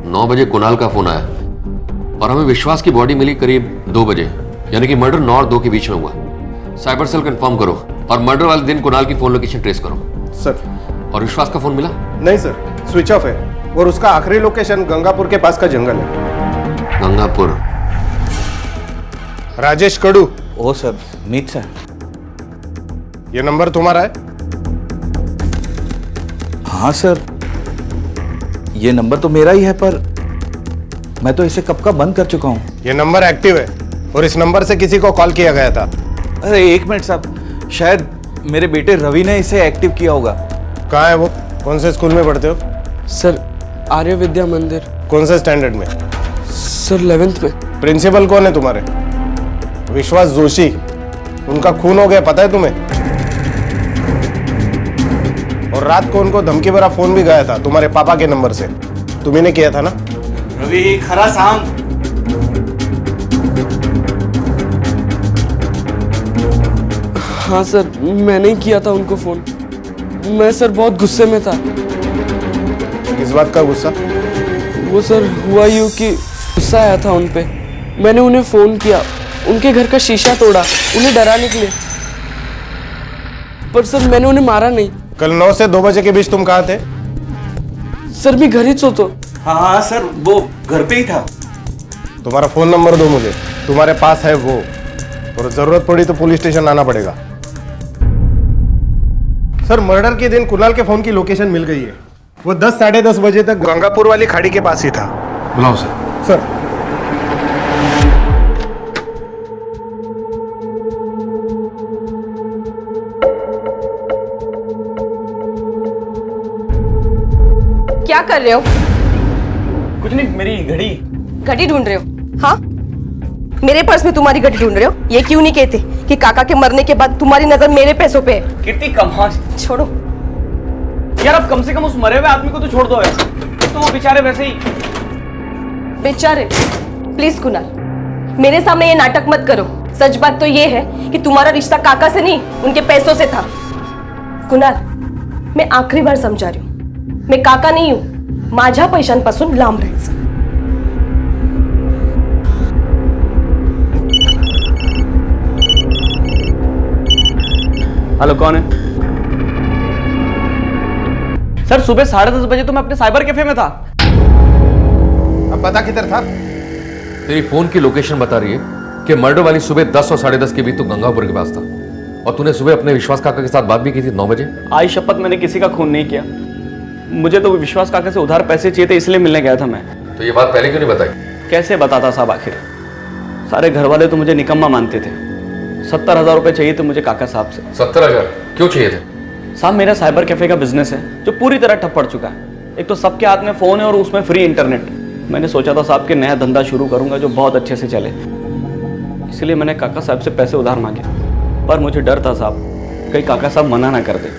9 बजे कुणाल का फोन आया और हमें विश्वास की बॉडी मिली करीब 2 बजे, यानी कि मर्डर 9 और 2 के बीच में हुआ। साइबर सेल कंफर्म करो और मर्डर वाले दिन कुणाल की फोन लोकेशन ट्रेस करो। सर। और विश्वास का फोन मिला? नहीं सर, स्विच ऑफ है, और उसका आखिरी लोकेशन गंगापुर के पास का जंगल है। गंगापुर? राजेश कड़ू। ओ सर, मीत सर। ये नंबर तुम्हारा है? हाँ सर, ये नंबर तो मेरा ही है, पर मैं तो इसे कब का बंद कर चुका हूँ। ये नंबर एक्टिव है और इस नंबर से किसी को कॉल किया गया था। अरे एक मिनट साहब, शायद मेरे बेटे रवि ने इसे एक्टिव किया होगा। कहाँ है वो? कौन से स्कूल में पढ़ते हो? सर आर्य विद्या मंदिर। कौन से स्टैंडर्ड में? सर 11th में। प्रिंसिपल कौन है तुम्हारे? विश्वास जोशी। उनका खून हो गया, पता है तुम्हें? और रात को उनको धमकी भरा फोन भी गया था तुम्हारे पापा के नंबर से, तुम्ही ने किया था ना? रवि खरा सांग। हाँ सर, मैंने ही किया था उनको फोन। मैं सर बहुत गुस्से में था। किस बात का गुस्सा? वो सर हुआ यूं कि गुस्सा आया था उन पे। मैंने उन्हें फोन किया, उनके घर का शीशा तोड़ा, उन्हें डराने के लिए। पर सर मैंने उन्हें मारा नहीं। कल 9 से 2 बजे के बीच तुम कहाँ थे? सर मैं घर ही तो। हाँ सर, वो घर पे ही था। तुम्हारा फोन नंबर दो मुझे, तुम्हारे पास है वो, और जरूरत पड़ी तो पुलिस स्टेशन आना पड़ेगा। सर मर्डर के दिन कुणाल के फोन की लोकेशन मिल गई है। वो 10 साढ़े 10 बजे तक गंगापुर वाली खाड़ी के पास ही था। बुलाओ सर। सर क्या कर रहे हो? कुछ नहीं, मेरी घड़ी। घड़ी ढूंढ रहे हो? हाँ, मेरे पर्स में तुम्हारी घड़ी ढूंढ रहे हो? ये क्यों नहीं कहते कि काका के मरने के बाद तुम्हारी नजर मेरे पैसों पे है? कीर्ति कमाल। छोड़ो यार, अब कम से कम उस मरे हुए आदमी को तो छोड़ दो यार। तो वो बेचारे वैसे ही। बेचारे? प्लीज कुणाल, मेरे सामने ये नाटक मत करो। सच बात तो ये है कि तुम्हारा रिश्ता काका से नहीं, उनके पैसों से था। कुणाल, मैं आखिरी बार समझा रही हूँ, मैं काका नहीं हूं, माझ्या पैशांपासून लांब राहायचं। हेलो, कौन है? सर सुबह 10:30 बजे तो मैं अपने साइबर कैफे में था। अब पता किधर था? तेरी फोन की लोकेशन बता रही है कि मर्डर वाली सुबह 10 और 10:30 के बीच तू गंगापुर के पास था, और तूने सुबह अपने विश्वास काका के साथ बात भी की थी 9 बजे। आज शपथ मैंने किसी का खून नहीं किया। मुझे तो विश्वास काका से उधार पैसे चाहिए थे, इसलिए मिलने गया था मैं। तो ये बात पहले क्यों नहीं बताई? कैसे बताता साहब, आखिर सारे घर वाले तो मुझे निकम्मा मानते थे। 70,000 रुपए चाहिए थे मुझे काका साहब से। 70,000 क्यों चाहिए थे? साहब मेरा साइबर कैफे का बिजनेस है जो पूरी तरह ठप पड़ चुका है। एक तो सबके हाथ में फोन है और उसमें फ्री इंटरनेट। मैंने सोचा था साहब कि नया धंधा शुरू करूंगा जो बहुत अच्छे से चले, इसलिए मैंने काका साहब से पैसे उधार मांगे। पर मुझे डर था साहब कहीं काका साहब मना ना कर दे,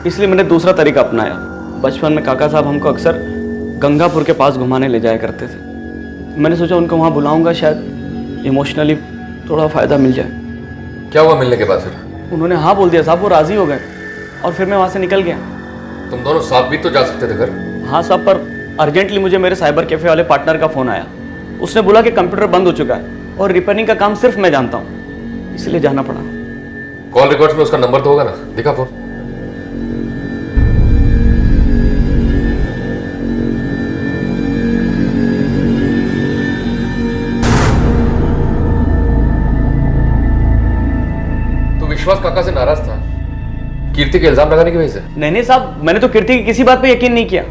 इसलिए मैंने दूसरा तरीका अपनाया। बचपन में काका साहब हमको अक्सर गंगापुर के पास घुमाने ले जाया करते थे। मैंने सोचा उनको वहाँ बुलाऊंगा, शायद इमोशनली थोड़ा फायदा मिल जाए। क्या हुआ मिलने के बाद फिर? उन्होंने हाँ बोल दिया साहब, वो राजी हो गए और फिर मैं वहाँ से निकल गया। तुम दोनों साथ भी तो जा सकते थे घर। हाँ साहब, पर अर्जेंटली मुझे मेरे साइबर कैफे वाले पार्टनर का फोन आया। उसने बोला कि कंप्यूटर बंद हो चुका है और रिपेयरिंग का काम सिर्फ मैं जानता हूँ, इसलिए जाना पड़ा। कॉल रिकॉर्ड्स में उसका नंबर तो होगा ना, दिखा फोन। तो विश्वास काका से नाराज था कीर्ति के इल्जाम लगाने की वजह से? नहीं साहब, मैंने तो कीर्ति की किसी बात पे यकीन नहीं किया।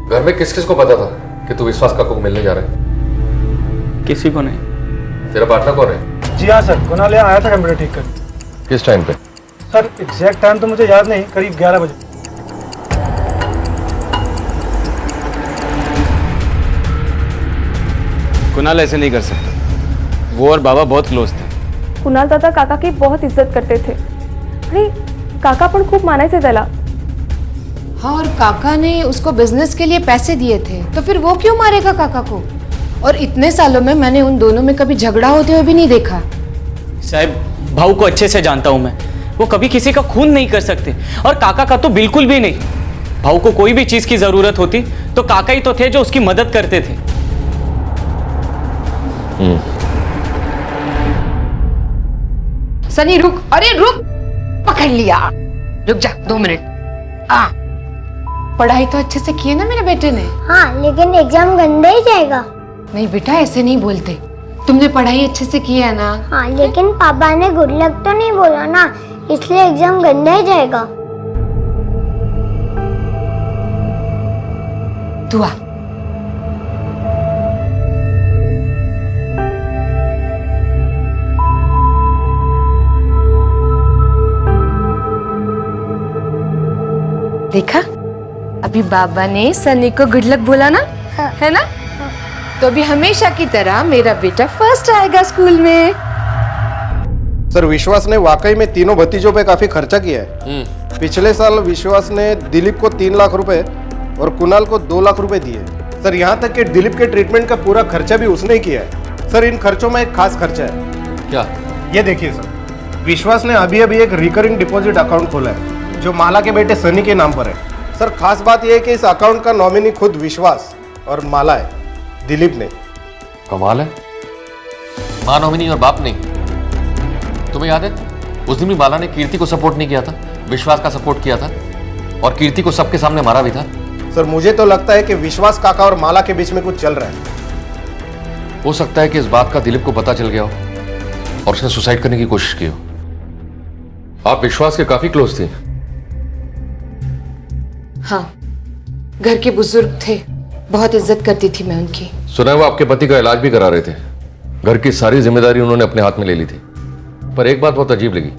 घर में किस किस को पता था कि तू विश्वास काका को मिलने जा रहा है? किसी को नहीं। तेरा पार्टनर कौन है? जी हाँ सर, कुणाल यहाँ आया था कंप्यूटर ठीक कर। किस टाइम पे? सर एग्जैक्ट टाइम तो मुझे याद नहीं, करीब 11 बजे। कुणाल ऐसे नहीं कर सकता, वो और बाबा बहुत क्लोज थे। कुणाल दादा काका की बहुत इज्जत करते थे आणि काका पण खूप मानायचे त्याला। हाँ, और काका ने उसको बिजनेस के लिए पैसे दिए थे, तो फिर वो क्यों मारेगा काका को? और इतने सालों में मैंने उन दोनों में कभी झगड़ा होते हुए भी नहीं देखा। साहब भाऊ को अच्छे से जानता हूं मैं, वो कभी किसी का खून नहीं कर सकते, और काका का तो बिल्कुल भी नहीं। भाऊ को कोई भी चीज की जरूरत होती तो काका ही तो थे जो उसकी मदद करते थे। सनी रुक, अरे रुक, पकड़ लिया। रुक जा 2 मिनट। पढ़ाई तो अच्छे से की है ना मेरे बेटे ने? हाँ, लेकिन एग्जाम गंदा ही जाएगा। नहीं बेटा, ऐसे नहीं बोलते। तुमने पढ़ाई अच्छे से की है ना? हाँ, लेकिन पापा ने गुड लक तो नहीं बोला ना, इसलिए एग्जाम गंदा ही जाएगा। तू आ। देखा, अभी बाबा ने सनी को गुड लक बोला ना? हाँ। है ना? हाँ। तो अभी हमेशा की तरह मेरा बेटा फर्स्ट आएगा स्कूल में। सर विश्वास ने वाकई में तीनों भतीजों पे काफी खर्चा किया है। पिछले साल विश्वास ने दिलीप को 3 लाख रुपए और कुणाल को 2 लाख रुपए दिए। सर यहाँ तक कि दिलीप के ट्रीटमेंट का पूरा खर्चा भी उसने किया है। सर इन खर्चों में एक खास खर्चा है। क्या? ये देखिए सर, विश्वास ने अभी अभी एक रिकरिंग डिपॉजिट अकाउंट खोला है जो माला के बेटे सनी के नाम पर है। सर खास बात यह है कि इस अकाउंट का नॉमिनी खुद विश्वास और माला है, दिलीप ने। कमाल है, माँ नॉमिनी और बाप नहीं। तुम्हें याद है उस दिन भी माला ने कीर्ति को सपोर्ट नहीं किया था, विश्वास का सपोर्ट किया था और कीर्ति को सबके सामने मारा भी था। सर मुझे तो लगता है कि विश्वास काका और माला के बीच में कुछ चल रहा है। हो सकता है कि इस बात का दिलीप को पता चल गया हो और उसने सुसाइड करने की कोशिश की हो। आप विश्वास के काफी क्लोज थे। हाँ, घर के बुजुर्ग थे, बहुत इज्जत करती थी मैं उनकी। सुना है वो आपके पति का इलाज भी करा रहे थे, घर की सारी जिम्मेदारी उन्होंने अपने हाथ में ले ली थी। पर एक बात बहुत अजीब लगी,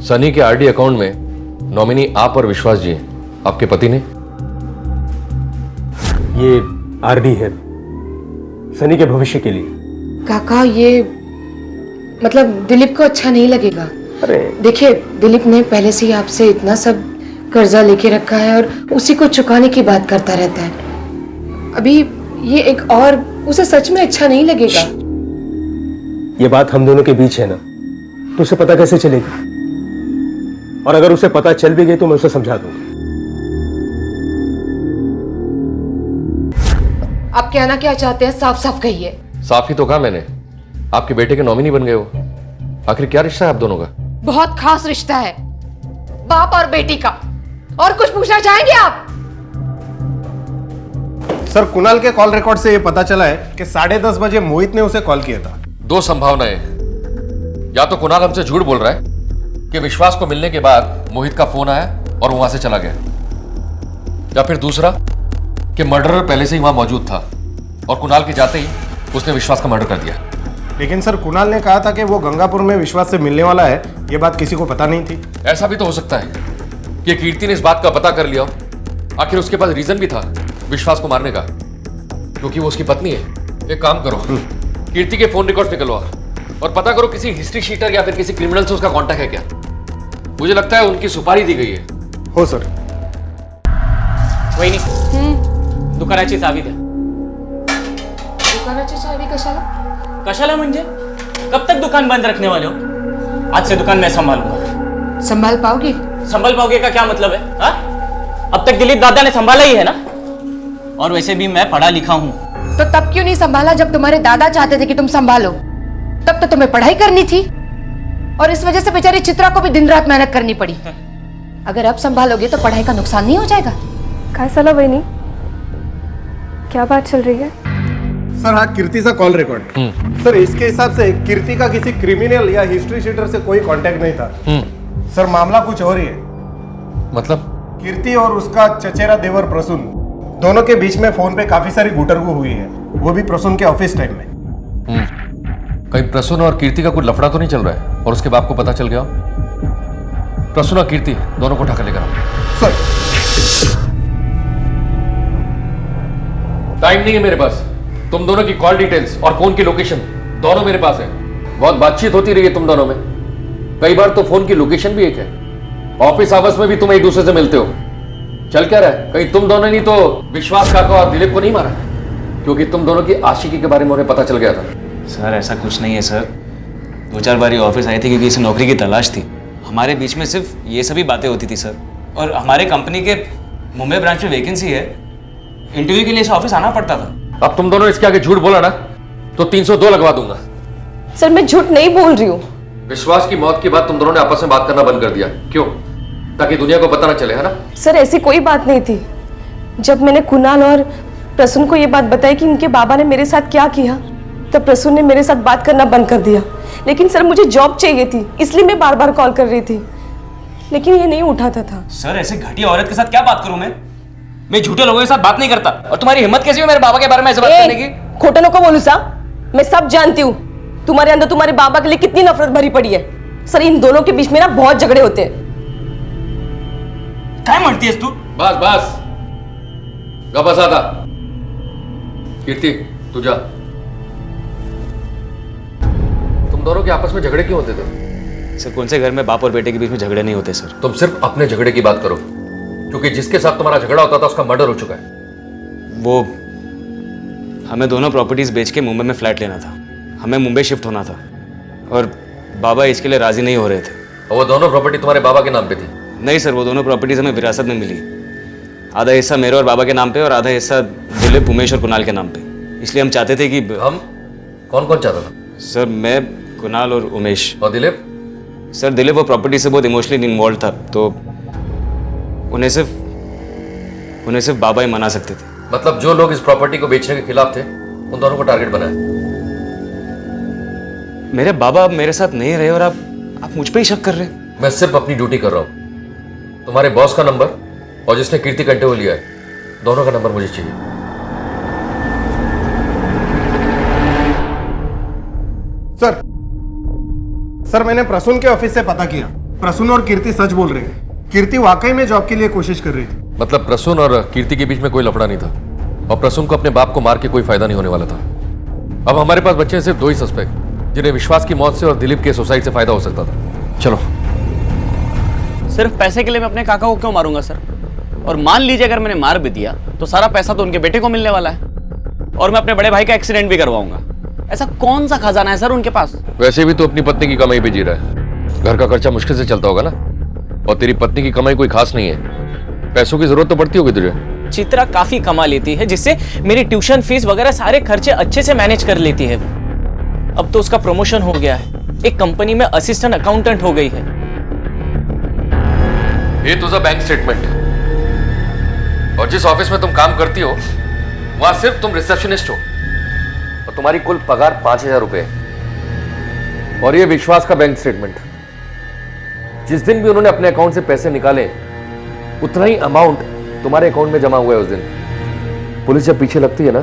सनी के आरडी अकाउंट में नॉमिनी आप और विश्वास जी हैं, आपके पति ने। ये आरडी है सनी के भविष्य के लिए। काका ये मतलब दिलीप को अच्छा नहीं लगेगा। अरे देखिए, दिलीप ने पहले से ही आपसे इतना सब कर्जा लेके रखा है और उसी को चुकाने की बात करता रहता है। अभी ये एक और उसे सच में अच्छा नहीं लगेगा। ये बात हम दोनों के बीच है ना, तो उसे पता कैसे चलेगी? और अगर उसे पता चल भी गई तो मैं उसे समझा दूंगा। आप कहना क्या चाहते हैं, साफ साफ कहिए। साफ ही तो कहा मैंने, आपके बेटे के नॉमिनी बन गए हो। आखिर क्या रिश्ता है आप दोनों का? बहुत खास रिश्ता है, बाप और बेटी का। और कुछ पूछना चाहेंगे आप? सर कुणाल के कॉल रिकॉर्ड से ये पता चला है कि 10:30 बजे मोहित ने उसे कॉल किया था। दो संभावनाएं, या तो कुणाल हमसे झूठ बोल रहा है कि विश्वास को मिलने के बाद मोहित का फोन आया और वहां से चला गया, या फिर दूसरा कि मर्डरर पहले से ही वहां मौजूद था और कुणाल के जाते ही उसने विश्वास का मर्डर कर दिया। लेकिन सर कुणाल ने कहा था कि वो गंगापुर में विश्वास से मिलने वाला है, ये बात किसी को पता नहीं थी। ऐसा भी तो हो सकता है कि कीर्ति ने इस बात का पता कर लिया हो। आखिर उसके पास रीजन भी था विश्वास को मारने का, क्योंकि वो उसकी पत्नी है। एक काम करो, कीर्ति के फोन रिकॉर्ड निकलवा और पता करो किसी हिस्ट्री शीटर या फिर किसी क्रिमिनल से उसका कांटेक्ट है क्या। मुझे लगता है उनकी सुपारी दी गई है। हो सर। वहिनी, दुकानाची चावी द्या। दुकानाची चावी कशाला? कशाला म्हणजे? कब तक दुकान बंद रखने वाले हो? आज से दुकान मैं संभालूंगा। संभाल पाओगे? संभाल पाओगे का क्या मतलब है? हा? अब तक दिलीप दादा ने संभाला ही है ना। और वैसे भी मैं पढ़ा लिखा हूँ। तो तब क्यों नहीं संभाला जब तुम्हारे दादा चाहते थे कि तुम संभालो? तब तो तुम्हें पढ़ाई करनी थी और इस वजह से बेचारी चित्रा को भी दिन रात मेहनत करनी पड़ी। अगर अब संभालोगे तो पढ़ाई का नुकसान नहीं हो जाएगा? काय साला वहिनी, क्या बात चल रही है? सर हाँ, कीर्ति का कॉल रिकॉर्ड। सर इसके हिसाब से कीर्ति का किसी क्रिमिनल या हिस्ट्री शीटर से कोई कांटेक्ट नहीं था। सर मामला कुछ और ही है। मतलब? कीर्ति और उसका चचेरा देवर प्रसून, दोनों के बीच में फोन पे काफी सारी गुटरगु हुई है, वो भी प्रसून के ऑफिस टाइम में। कहीं प्रसून और कीर्ति का कुछ लफड़ा तो नहीं चल रहा है और उसके बाप को पता चल गया? प्रसून और कीर्ति दोनों को उठाकर लेकर आओ। सर टाइम नहीं है मेरे पास। तुम दोनों की कॉल डिटेल्स और फोन की लोकेशन दोनों मेरे पास है। बहुत बातचीत होती रही है तुम दोनों में, कई बार तो फोन की लोकेशन भी एक है। ऑफिस आवर्स में भी तुम एक दूसरे से मिलते हो। चल क्या रहा है? कहीं तुम दोनों ने तो विश्वास काका और दिलीप को नहीं मारा? क्योंकि तुम दोनों की आशिकी के बारे में उन्हें पता चल गया था। सर ऐसा कुछ नहीं है सर, 2-4 बार ऑफिस आई थी क्योंकि इसे नौकरी की तलाश थी। हमारे बीच में सिर्फ ये सभी बातें होती थी सर। और हमारे कंपनी के मुंबई ब्रांच में वैकेंसी है, इंटरव्यू के लिए इसे ऑफिस आना पड़ता था। अब तुम दोनों इसके आगे झूठ बोला ना तो 302 लगवा दूंगा। सर मैं झूठ नहीं बोल रही हूँ। विश्वास की मौत के बाद तुम दोनों ने आपस में बात करना बंद कर दिया, क्यों? ताकि दुनिया को पता ना चले, है ना? सर ऐसी कोई बात नहीं थी। जब मैंने कुणाल और प्रसून को ये बात बताई कि इनके बाबा ने मेरे साथ क्या किया, तब प्रसून ने मेरे साथ बात करना बंद कर दिया। लेकिन सर मुझे जॉब चाहिए थी, इसलिए मैं बार बार कॉल कर रही थी, लेकिन ये नहीं उठाता था। सर ऐसे घटिया औरत के साथ क्या बात करूं मैं झूठे लोगों के साथ बात नहीं करता। और तुम्हारी हिम्मत कैसी है मेरे बाबा के बारे में ऐसे बात करने की? खोटनो को बोलू सा? मैं सब जानती हूँ तुम्हारे अंदर तुम्हारे बाबा के लिए कितनी नफरत भरी पड़ी है। सर इन दोनों के बीच में ना बहुत झगड़े होते हैं। क्या मानती है तू? बस बस गबस आदा। कीर्ति तू जा। तुम दोनों के आपस में झगड़े क्यों होते थे? सर कौन से घर में बाप और बेटे के बीच में झगड़े नहीं होते सर। तुम सिर्फ अपने झगड़े की बात करो, क्योंकि जिसके साथ तुम्हारा झगड़ा होता था उसका मर्डर हो चुका है। वो हमें दोनों प्रॉपर्टीज बेच के मुंबई में फ्लैट लेना था, हमें मुंबई शिफ्ट होना था और बाबा इसके लिए राजी नहीं हो रहे थे। और वो दोनों प्रॉपर्टी तुम्हारे बाबा के नाम पे थी? नहीं सर, वो दोनों प्रॉपर्टीज हमें विरासत में मिली। आधा हिस्सा मेरे और बाबा के नाम पे और आधा हिस्सा दिलीप, उमेश और कुणाल के नाम पे। इसलिए हम चाहते थे कि हम कौन कौन चाहता था? सर मैं, कुणाल और उमेश। और दिलीप? सर दिलीप वो प्रॉपर्टी से बहुत इमोशनली इन्वॉल्व था, तो उन्हें सिर्फ बाबा ही मना सकते थे। मतलब जो लोग इस प्रॉपर्टी को बेचने के खिलाफ थे उन दोनों को टारगेट बनाया। मेरे बाबा अब मेरे साथ नहीं रहे और आप मुझ पे ही शक कर रहे हैं। मैं सिर्फ अपनी ड्यूटी कर रहा हूं। तुम्हारे बॉस का नंबर और जिसने कीर्ति कंटे को लिया है, दोनों का नंबर मुझे चाहिए। सर मैंने प्रसून के ऑफिस से पता किया। प्रसून और कीर्ति सच बोल रहे हैं। कीर्ति वाकई में जॉब के लिए कोशिश कर रही थी। मतलब प्रसून और कीर्ति के बीच में कोई लफड़ा नहीं था और प्रसून को अपने बाप को मार के कोई फायदा नहीं होने वाला था। अब हमारे पास बचे सिर्फ 2 ही सस्पेक्ट, जिन्हें विश्वास की मौत से और दिलीप के सुसाइड से फायदा हो सकता था। चलो। सिर्फ पैसे के लिए मैं अपने काका को क्यों मारूंगा सर? और मान लीजिए अगर मैंने मार भी दिया तो सारा पैसा तो उनके बेटे को मिलने वाला है और मैं अपने बड़े भाई का एक्सीडेंट भी करवाऊंगा। ऐसा कौन सा खजाना है सर उनके पास? वैसे भी तो अपनी पत्नी की कमाई पे जी रहा है। घर का खर्चा मुश्किल से चलता होगा ना। और तेरी पत्नी की कमाई कोई खास नहीं है। पैसों की जरूरत तो पड़ती होगी तुझे। चित्रा काफी कमा लेती है, जिससे मेरी ट्यूशन फीस वगैरह सारे खर्चे अच्छे से मैनेज कर लेती है। अब तो उसका प्रमोशन हो गया है, एक कंपनी में असिस्टेंट अकाउंटेंट हो गई है। ये तुझा बैंक स्टेटमेंट, और जिस ऑफिस में तुम काम करती हो वहां सिर्फ तुम रिसेप्शनिस्ट हो और तुम्हारी कुल पगार 5,000 रुपए है। और ये विश्वास का बैंक स्टेटमेंट, जिस दिन भी उन्होंने अपने अकाउंट से पैसे निकाले उतना ही अमाउंट तुम्हारे अकाउंट में जमा हुआ है उस दिन। पुलिस जब पीछे लगती है ना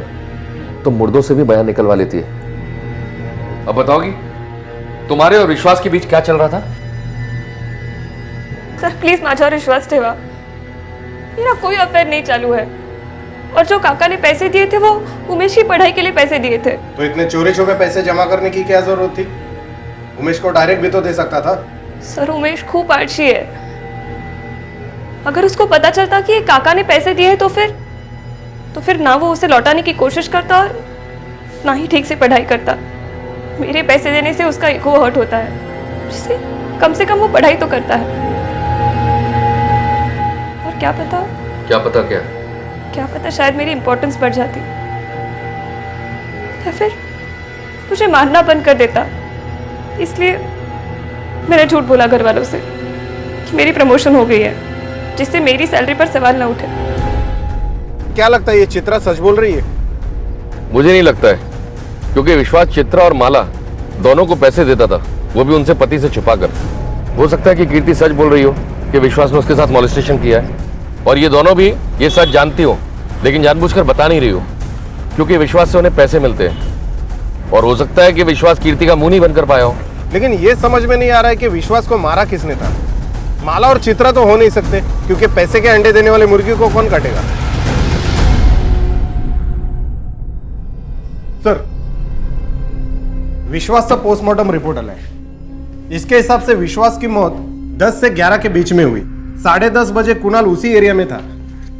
तो मुर्दों से भी बयान निकलवा लेती है। अब बताओगी तुम्हारे और विश्वास के बीच क्या चल रहा था? सर प्लीज माझ्यावर विश्वास ठेवा। मेरा कोई अफेयर नहीं चालू है और जो काका ने पैसे दिए थे वो उमेश की पढ़ाई के लिए पैसे दिए थे। तो इतने चोरी छुपे पैसे जमा करने की क्या जरूरत थी? उमेश को डायरेक्ट भी तो दे सकता था। सर उमेश खूब आलसी है। अगर उसको पता चलता कि काका ने पैसे दिए तो फिर ना वो उसे लौटाने की कोशिश करता और ना ही ठीक से पढ़ाई करता। मेरे पैसे देने से उसका ईगो हर्ट होता है, जिससे कम से कम वो पढ़ाई तो करता है। और क्या पता शायद मेरी इंपॉर्टेंस बढ़ जाती या फिर मुझे मारना बंद कर देता। इसलिए मैंने झूठ बोला घर वालों से कि मेरी प्रमोशन हो गई है, जिससे मेरी सैलरी पर सवाल ना उठे। क्या लगता है ये चित्रा सच बोल रही है? मुझे नहीं लगता है, क्योंकि विश्वास चित्रा और माला दोनों को पैसे देता था, वो भी उनसे पति से छुपाकर। हो सकता है कि कीर्ति सच बोल रही हो कि विश्वास ने उसके साथ मॉलेस्टेशन किया है और ये दोनों भी ये सच जानती हो लेकिन जानबूझकर बता नहीं रही हो, क्योंकि विश्वास से उन्हें पैसे मिलते हैं। और हो सकता है कि विश्वास कीर्ति का मुंह नहीं बनकर पाया हो। लेकिन ये समझ में नहीं आ रहा है कि विश्वास को मारा किसने था। माला और चित्रा तो हो नहीं सकते, क्योंकि पैसे के अंडे देने वाले मुर्गी को कौन काटेगा? सर विश्वास का पोस्टमार्टम रिपोर्ट आला है। इसके हिसाब से विश्वास की मौत 10 से 11 के बीच में हुई। 10:30 बजे कुणाल उसी एरिया में था,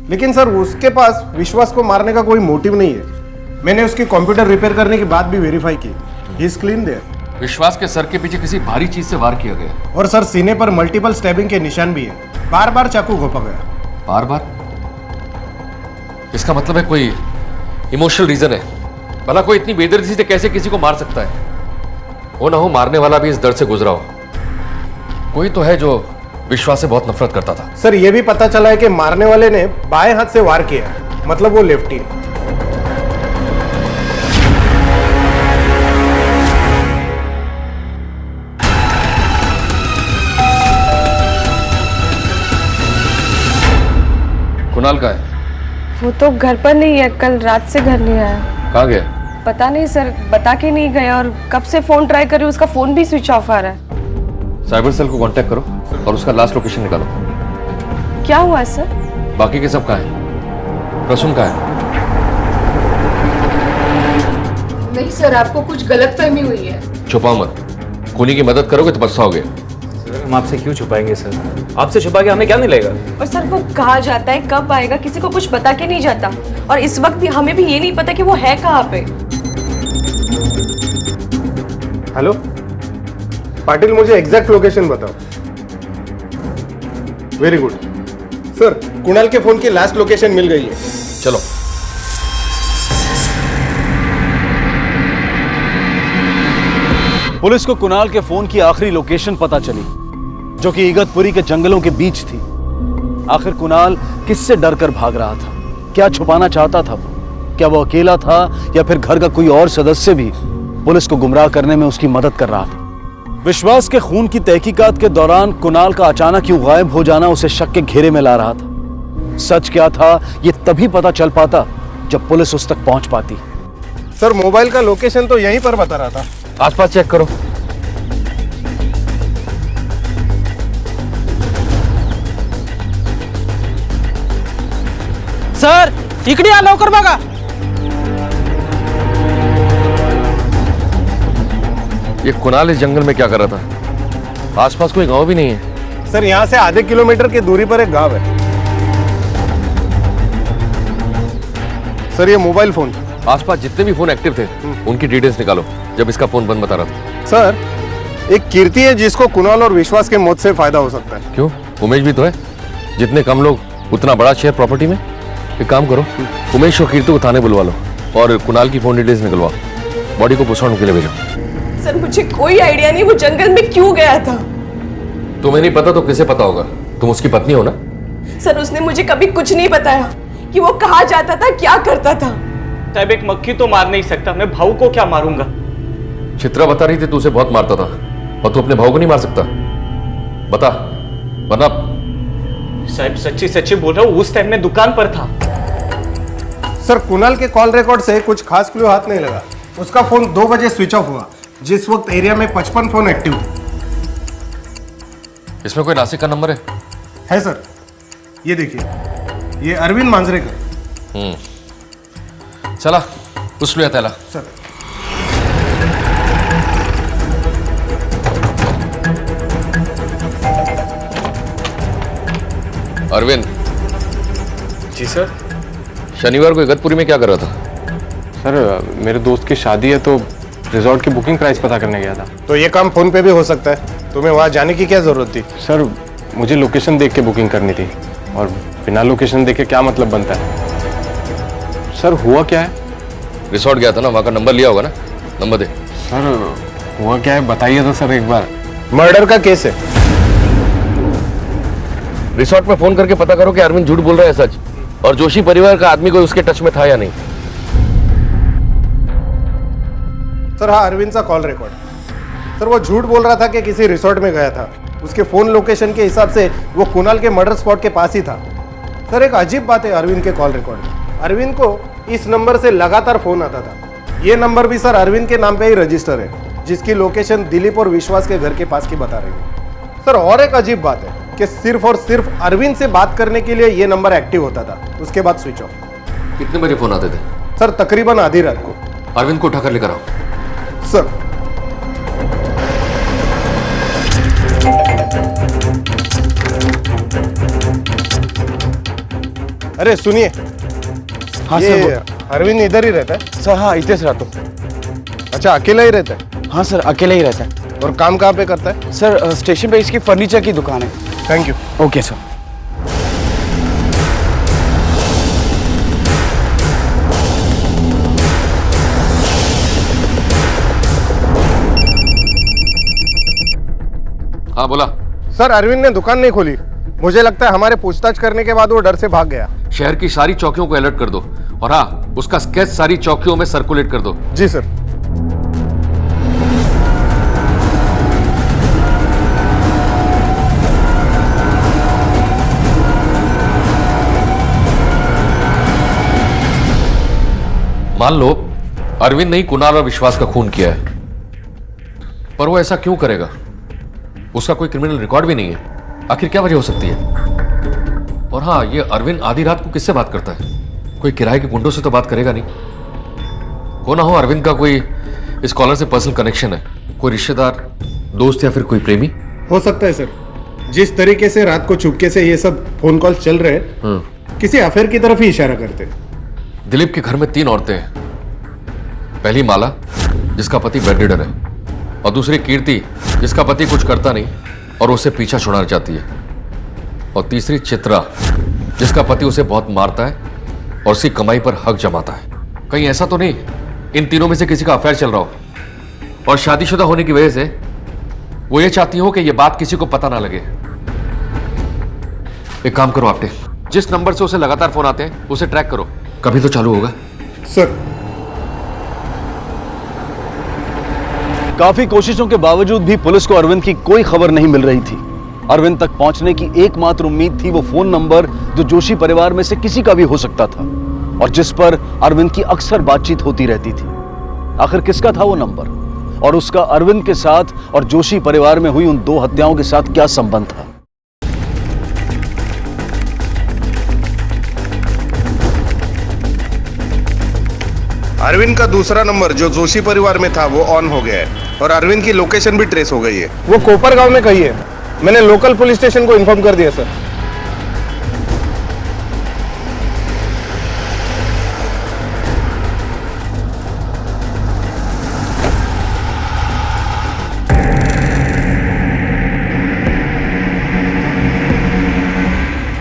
लेकिन सर उसके पास विश्वास को मारने का कोई मोटिव नहीं है। मैंने उसकी कंप्यूटर रिपेयर करने की बात भी वेरीफाई की। He is clean there. विश्वास के सर के पीछे किसी भारी चीज से वार किया गया और सर सीने पर मल्टीपल स्टैबिंग के निशान भी है। बार बार चाकू घोंपा गया। बार बार? इसका मतलब है कोई इमोशनल रीजन है। भला कोई इतनी बेदर्दी से कैसे किसी को मार सकता है? वो ना हो मारने वाला भी इस दर्द से गुजरा हो। कोई तो है जो विश्वास से बहुत नफरत करता था। सर ये भी पता चला है कि मारने वाले ने बाएं हाथ से वार किया, मतलब वो लेफ्टी है। कुणाल का है? वो तो घर पर नहीं है, कल रात से घर नहीं आया। कहाँ गया? पता नहीं सर, बता के नहीं गया और कब से फोन ट्राई कर रही हूँ, उसका फोन भी स्विच ऑफ आ रहा है। साइबर सेल को कांटेक्ट करो और उसका लास्ट लोकेशन निकालो। क्या हुआ है सर? बाकी के सब कहाँ हैं? प्रसून कहाँ है? नहीं सर, आपको कुछ गलतफहमी हुई है। छुपाओ मत, खूनी की मदद करोगे तो पछताओगे। हम आपसे क्यों छुपाएंगे सर? आपसे छुपा के हमें क्या मिलेगा? और सर वो कहाँ जाता है, कब आएगा, किसी को कुछ बता के नहीं जाता। और इस वक्त भी हमें भी ये नहीं पता कि वो है कहाँ पे। हेलो पाटिल, मुझे एग्जैक्ट लोकेशन बताओ। वेरी गुड सर, कुणाल के फोन की लास्ट लोकेशन मिल गई है। चलो। पुलिस को कुणाल के फोन की आखिरी लोकेशन पता चली, जो कि इगतपुरी के जंगलों के बीच थी। आखिर कुणाल किससे डरकर भाग रहा था? क्या छुपाना चाहता था वो? क्या वो अकेला था या फिर घर का कोई और सदस्य भी पुलिस को गुमराह करने में उसकी मदद कर रहा था? विश्वास के खून की तहकीकात के दौरान कुणाल का अचानक यूं गायब हो जाना उसे शक के घेरे में ला रहा था। सच क्या था ये तभी पता चल पाता जब पुलिस उस तक पहुंच पाती। सर मोबाइल का लोकेशन तो यहीं पर बता रहा था। आसपास चेक करो। सर इकडे या लवकर बघा। ये कुणाल इस जंगल में क्या कर रहा था? आसपास कोई गांव भी नहीं है। सर यहाँ से आधे किलोमीटर की दूरी पर एक गांव है। सर ये मोबाइल फोन। आसपास जितने भी फोन एक्टिव थे उनकी डिटेल्स निकालो, जब इसका फोन बंद बता रहा था। सर एक कीर्ति है जिसको कुणाल और विश्वास के मौत से फायदा हो सकता है। क्यों? उमेश भी तो है। जितने कम लोग उतना बड़ा शेयर प्रॉपर्टी में। एक काम करो, उमेश और कीर्ति को थाने बुलवा लो और कुणाल की फोन डिटेल्स निकलवाओ। बॉडी को पोस्टमार्टम के लिए भेजो। सर मुझे कोई आइडिया नहीं वो जंगल में क्यों गया था। तुम्हें नहीं पता तो किसे पता होगा? तुम उसकी पत्नी हो ना? सर उसने मुझे कभी कुछ नहीं बताया कि वो कहाँ जाता था, क्या करता था। साहब एक मक्खी तो मार नहीं सकता, मैं भाऊ को क्या मारूंगा? चित्रा बता रही थी तू उसे बहुत मारता था और तू अपने भाऊ को नहीं मार सकता। बता, वरना। साहब सच्ची सच्ची बोल रहा हूँ, उस टाइम में दुकान पर था। सर कुणाल के कॉल रिकॉर्ड से कुछ खास क्लू हाथ नहीं लगा। उसका फोन 2 बजे स्विच ऑफ हुआ, जिस वक्त एरिया में 55 फोन एक्टिव थे। इसमें कोई नासिक का नंबर है सर, ये देखिए, ये अरविंद मांजरेकर। चला उस लिया त्याला। सर अरविंद। जी सर। शनिवार को इगतपुरी में क्या कर रहा था? सर मेरे दोस्त की शादी है तो रिजॉर्ट की बुकिंग प्राइस पता करने गया था। तो ये काम फोन पे भी हो सकता है, तुम्हें वहां जाने की क्या जरूरत थी? सर मुझे लोकेशन देख के बुकिंग करनी थी और बिना लोकेशन देखे क्या मतलब बनता है? सर हुआ क्या है? रिसोर्ट गया था ना, वहां का नंबर लिया होगा ना? नंबर दे। सर हुआ क्या है बताइए तो सर एक बार। मर्डर का केस है। रिसोर्ट में फोन करके पता करो कि अरविंद झूठ बोल रहा है सच, और जोशी परिवार का आदमी कोई उसके टच में था या नहीं। सर हाँ, अरविंद का कॉल रिकॉर्ड। सर वो झूठ बोल रहा था कि किसी रिसोर्ट में गया था। उसके फोन लोकेशन के हिसाब से वो कुणाल के मर्डर स्पॉट के पास ही था। सर एक अजीब बात है अरविंद के कॉल रिकॉर्ड में, अरविंद को इस नंबर से लगातार फोन आता था। ये नंबर भी सर अरविंद के नाम पे ही रजिस्टर है, जिसकी लोकेशन दिलीप और विश्वास के घर के पास की बता रही है। सर और एक अजीब बात है कि सिर्फ और सिर्फ अरविंद से बात करने के लिए ये नंबर एक्टिव होता था, उसके बाद स्विच ऑफ। कितने बजे फोन आते थे? सर तकरीबन आधी रात को। अरविंद को उठाकर लेकर आओ। सर अरे सुनिए। हाँ ये सर। अरविंद इधर ही रहता है? सर हाँ इधर से रहता हूँ। अच्छा अकेला ही रहता है? हाँ सर अकेले ही रहता है। और काम कहाँ पे करता है? सर स्टेशन पे इसकी फर्नीचर की दुकान है। Thank you. Okay sir. हाँ बोला। सर अरविंद ने दुकान नहीं खोली, मुझे लगता है हमारे पूछताछ करने के बाद वो डर से भाग गया। शहर की सारी चौकियों को अलर्ट कर दो और हाँ उसका स्केच सारी चौकियों में सर्कुलेट कर दो। जी सर। मान लो अरविंद ने ही कुणाल और विश्वास का खून किया है, पर वो ऐसा क्यों करेगा? उसका कोई क्रिमिनल रिकॉर्ड भी नहीं है। आखिर क्या वजह हो सकती है? और हाँ, ये अरविंद आधी रात को किससे बात करता है? कोई किराए के गुंडों से तो बात करेगा नहीं। हो ना हो अरविंद का कोई इस कॉलर से पर्सनल कनेक्शन है, कोई रिश्तेदार, दोस्त या फिर कोई प्रेमी। हो सकता है सर। जिस तरीके से रात को चुपके से ये सब फोन कॉल चल रहे हैं, किसी अफेयर की तरफ ही इशारा करते हैं। दिलीप के घर में 3 औरतें हैं। पहली माला, जिसका पति बेड रिडन है, और दूसरी कीर्ति, जिसका पति कुछ करता नहीं और उसे पीछा छुड़ाना चाहती है, और तीसरी चित्रा, जिसका पति उसे बहुत मारता है और उसकी कमाई पर हक जमाता है। कहीं ऐसा तो नहीं इन तीनों में से किसी का अफेयर चल रहा हो? और शादीशुदा होने की वजह से वो ये चाहती हो कि ये बात किसी को पता ना लगे। एक काम करो आपटे, जिस नंबर से उसे लगातार फोन आते हैं उसे ट्रैक करो, कभी तो चालू होगा। सर। काफी कोशिशों के बावजूद भी पुलिस को अरविंद की कोई खबर नहीं मिल रही थी। अरविंद तक पहुंचने की एकमात्र उम्मीद थी वो फोन नंबर जो जोशी परिवार में से किसी का भी हो सकता था और जिस पर अरविंद की अक्सर बातचीत होती रहती थी। आखिर किसका था वो नंबर और उसका अरविंद के साथ और जोशी परिवार में हुई उन 2 हत्याओं के साथ क्या संबंध था? अरविंद का दूसरा नंबर जो जोशी परिवार में था वो ऑन हो गया है और अरविंद की लोकेशन भी ट्रेस हो गई है। वो कोपर गांव में कही है। मैंने लोकल पुलिस स्टेशन को इन्फॉर्म कर दिया सर।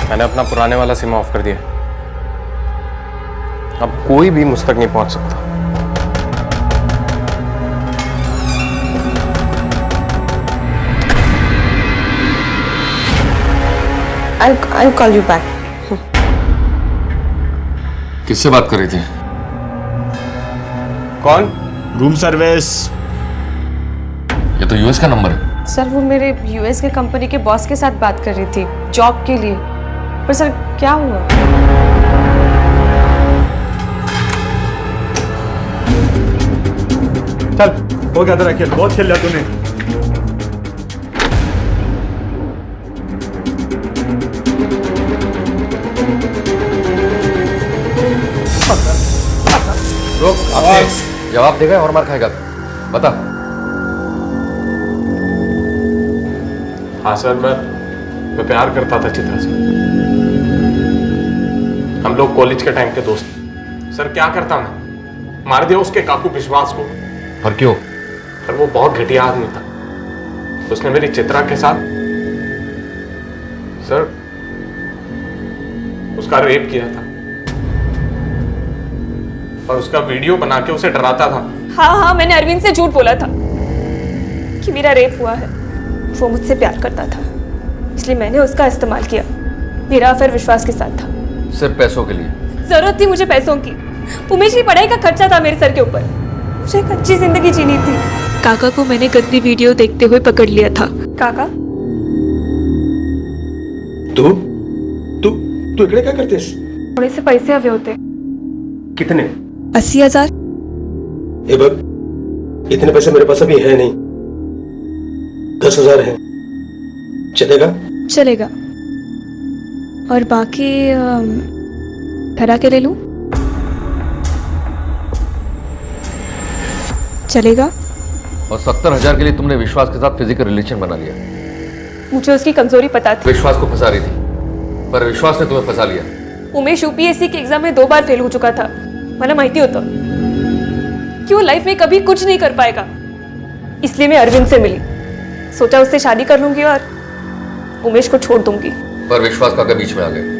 मैंने अपना पुराने वाला सिम ऑफ कर दिया। अब कोई भी मुझ तक नहीं पहुंच सकता। I'll call you back. किससे बात कर रही थी? कौन? Room service. ये तो यूएस का नंबर है। सर वो मेरे यूएस के कंपनी के बॉस के साथ बात कर रही थी जॉब के लिए। पर सर क्या हुआ? चल हो गया तेरा खेल, बहुत खेल लिया तूने। रुक, जवाब देगा और मार खाएगा। बता। हाँ सर, मैं प्यार करता था चित्रा से। हम लोग कॉलेज के टाइम के दोस्त। सर क्या करता मैं, मार दिया उसके काकू विश्वास को। पर क्यों? सर वो बहुत घटिया आदमी था। उसने मेरी चित्रा के साथ सर उसका रेप किया था और उसका वीडियो बना के उसे डराता था। हाँ मैंने अरविंद से झूठ बोला था कि मेरा रेप हुआ है। वो मुझसे प्यार करता था इसलिए मैंने उसका इस्तेमाल किया। मेरा अफेयर विश्वास के साथ था। सिर्फ पैसों के लिए? जरूरत थी मुझे पैसों की। उमेश की पढ़ाई का खर्चा था मेरे सर के ऊपर। मुझे एक अच्छी जिंदगी जीनी थी। काका को मैंने गंदी वीडियो देखते हुए पकड़ लिया था। काका? तू इकडे क्या करतेस? थोड़े से पैसे हवे होते। कितने? 80,000। ये बग, इतने पैसे मेरे पास अभी है नहीं। 10,000 है, चलेगा? चलेगा। और बाकी ठहरा के ले लूं? चलेगा। और 70,000 के लिए तुमने विश्वास के साथ फिजिकल रिलेशन बना लिया। मुझे उसकी कमजोरी पता थी। विश्वास को फंसा रही थी पर विश्वास ने तुम्हें फंसा लिया। उमेश यूपीएससी के एग्जाम में 2 बार फेल हो चुका था। मला माहिती होतं कि वो लाइफ में कभी कुछ नहीं कर पाएगा। इसलिए मैं अरविंद से मिली। सोचा उससे शादी कर लूंगी और उमेश को छोड़ दूंगी। पर विश्वास काका बीच में आ गए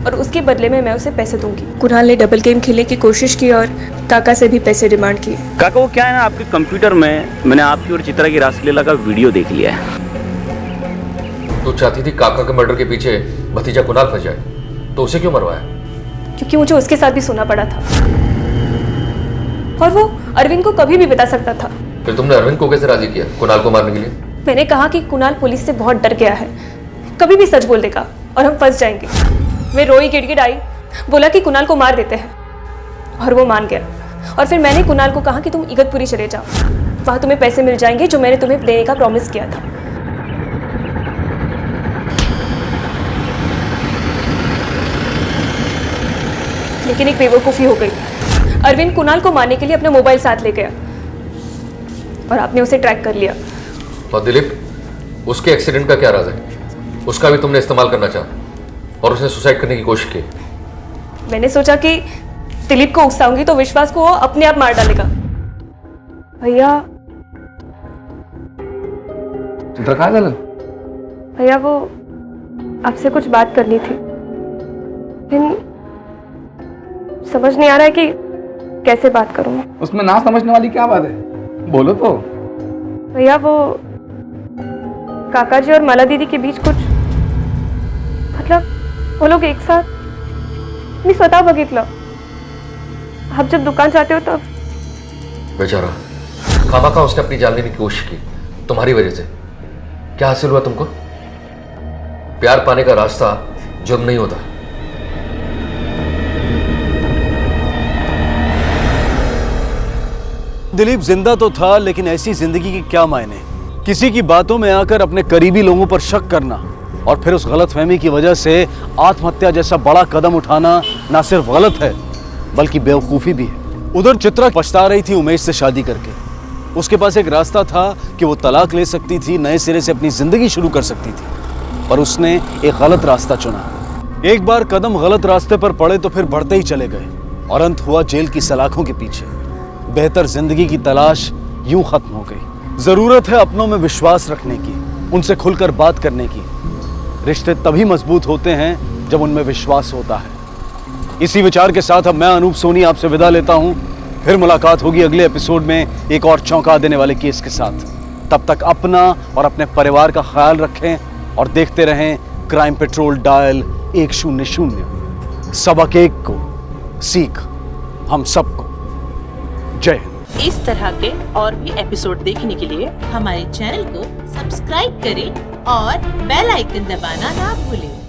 और उसके बदले में मैं उसे पैसे दूंगी। कुणाल ने डबल गेम खेलने की कोशिश की और काका से भी पैसे डिमांड किए। काका वो क्या है ना, आपके कंप्यूटर में मैंने आपकी और चित्रा की रासलीला का वीडियो देख लिया है। तू चाहती थी काका के मर्डर के पीछे भतीजा कुणाल फंस जाए, तो उसे क्यों मरवाया? क्योंकि मुझे उसके साथ भी सोना पड़ा था और वो अरविंद को कभी भी बता सकता था। फिर तुमने अरविंद को कैसे राजी किया कुणाल को मारने के लिए? मैंने कहा कि कुणाल पुलिस से बहुत डर गया है, कभी भी सच बोल देगा और हम फंस जाएंगे। वे रोई गिड़गिड़ाई, बोला कि कुणाल को मार देते हैं और वो मान गया। और फिर मैंने कुणाल को कहा कि तुम इगतपुरी चले जाओ, वहां तुम्हें पैसे मिल जाएंगे जो मैंने तुम्हें देने का प्रॉमिस किया था। लेकिन एक बेवकूफ़ी हो गई। अरविंद कुणाल को मारने के लिए अपना मोबाइल साथ ले गया और आपने उसे ट्रैक कर लिया। और दिलीप, उसके एक्सीडेंट का क्या राज है? उसका भी तुमने इस्तेमाल करना चाहा और उसने सुसाइड करने की कोशिश की। मैंने सोचा कि दिलीप को उकसाऊंगी तो विश्वास को वो अपने आप मार डालेगा। भैया चित्रा कहाँ झालं? भैया वो आपसे कुछ बात करनी थी, लेकिन समझ नहीं आ रहा है कि कैसे बात करूं मैं? उसमें ना समझने वाली क्या बात है, बोलो तो। भैया वो काका जी और माला दीदी के बीच कुछ, मतलब वो लोग एक साथ, मी स्वतः बघितलं। आप जब दुकान जाते हो तब। बेचारा खामखा उसने अपनी जान लेने की कोशिश की तुम्हारी वजह से। क्या हासिल हुआ तुमको? प्यार पाने का रास्ता जुर्म नहीं होता। दिलीप जिंदा तो था, लेकिन ऐसी जिंदगी की क्या मायने? किसी की बातों में आकर अपने करीबी लोगों पर शक करना और फिर उस गलतफहमी की वजह से आत्महत्या जैसा बड़ा कदम उठाना ना सिर्फ गलत है बल्कि बेवकूफी भी है। उधर चित्रा पछता रही थी उमेश से शादी करके। उसके पास एक रास्ता था कि वो तलाक ले सकती थी, नए सिरे से अपनी जिंदगी शुरू कर सकती थी, पर उसने एक गलत रास्ता चुना। एक बार कदम गलत रास्ते पर पड़े तो फिर बढ़ते ही चले गए और अंत हुआ जेल की सलाखों के पीछे। बेहतर जिंदगी की तलाश यूं खत्म हो गई। जरूरत है अपनों में विश्वास रखने की, उनसे खुलकर बात करने की। रिश्ते तभी मजबूत होते हैं जब उनमें विश्वास होता है। इसी विचार के साथ अब मैं अनूप सोनी आपसे विदा लेता हूं। फिर मुलाकात होगी अगले एपिसोड में एक और चौंका देने वाले केस के साथ। तब तक अपना और अपने परिवार का ख्याल रखें और देखते रहें क्राइम पेट्रोल डायल 100। सबक एक को सीख हम सबको। जय हिंद। इस तरह के और भी एपिसोड देखने के लिए हमारे चैनल को सब्सक्राइब करें और बेल आइकन दबाना ना भूलें।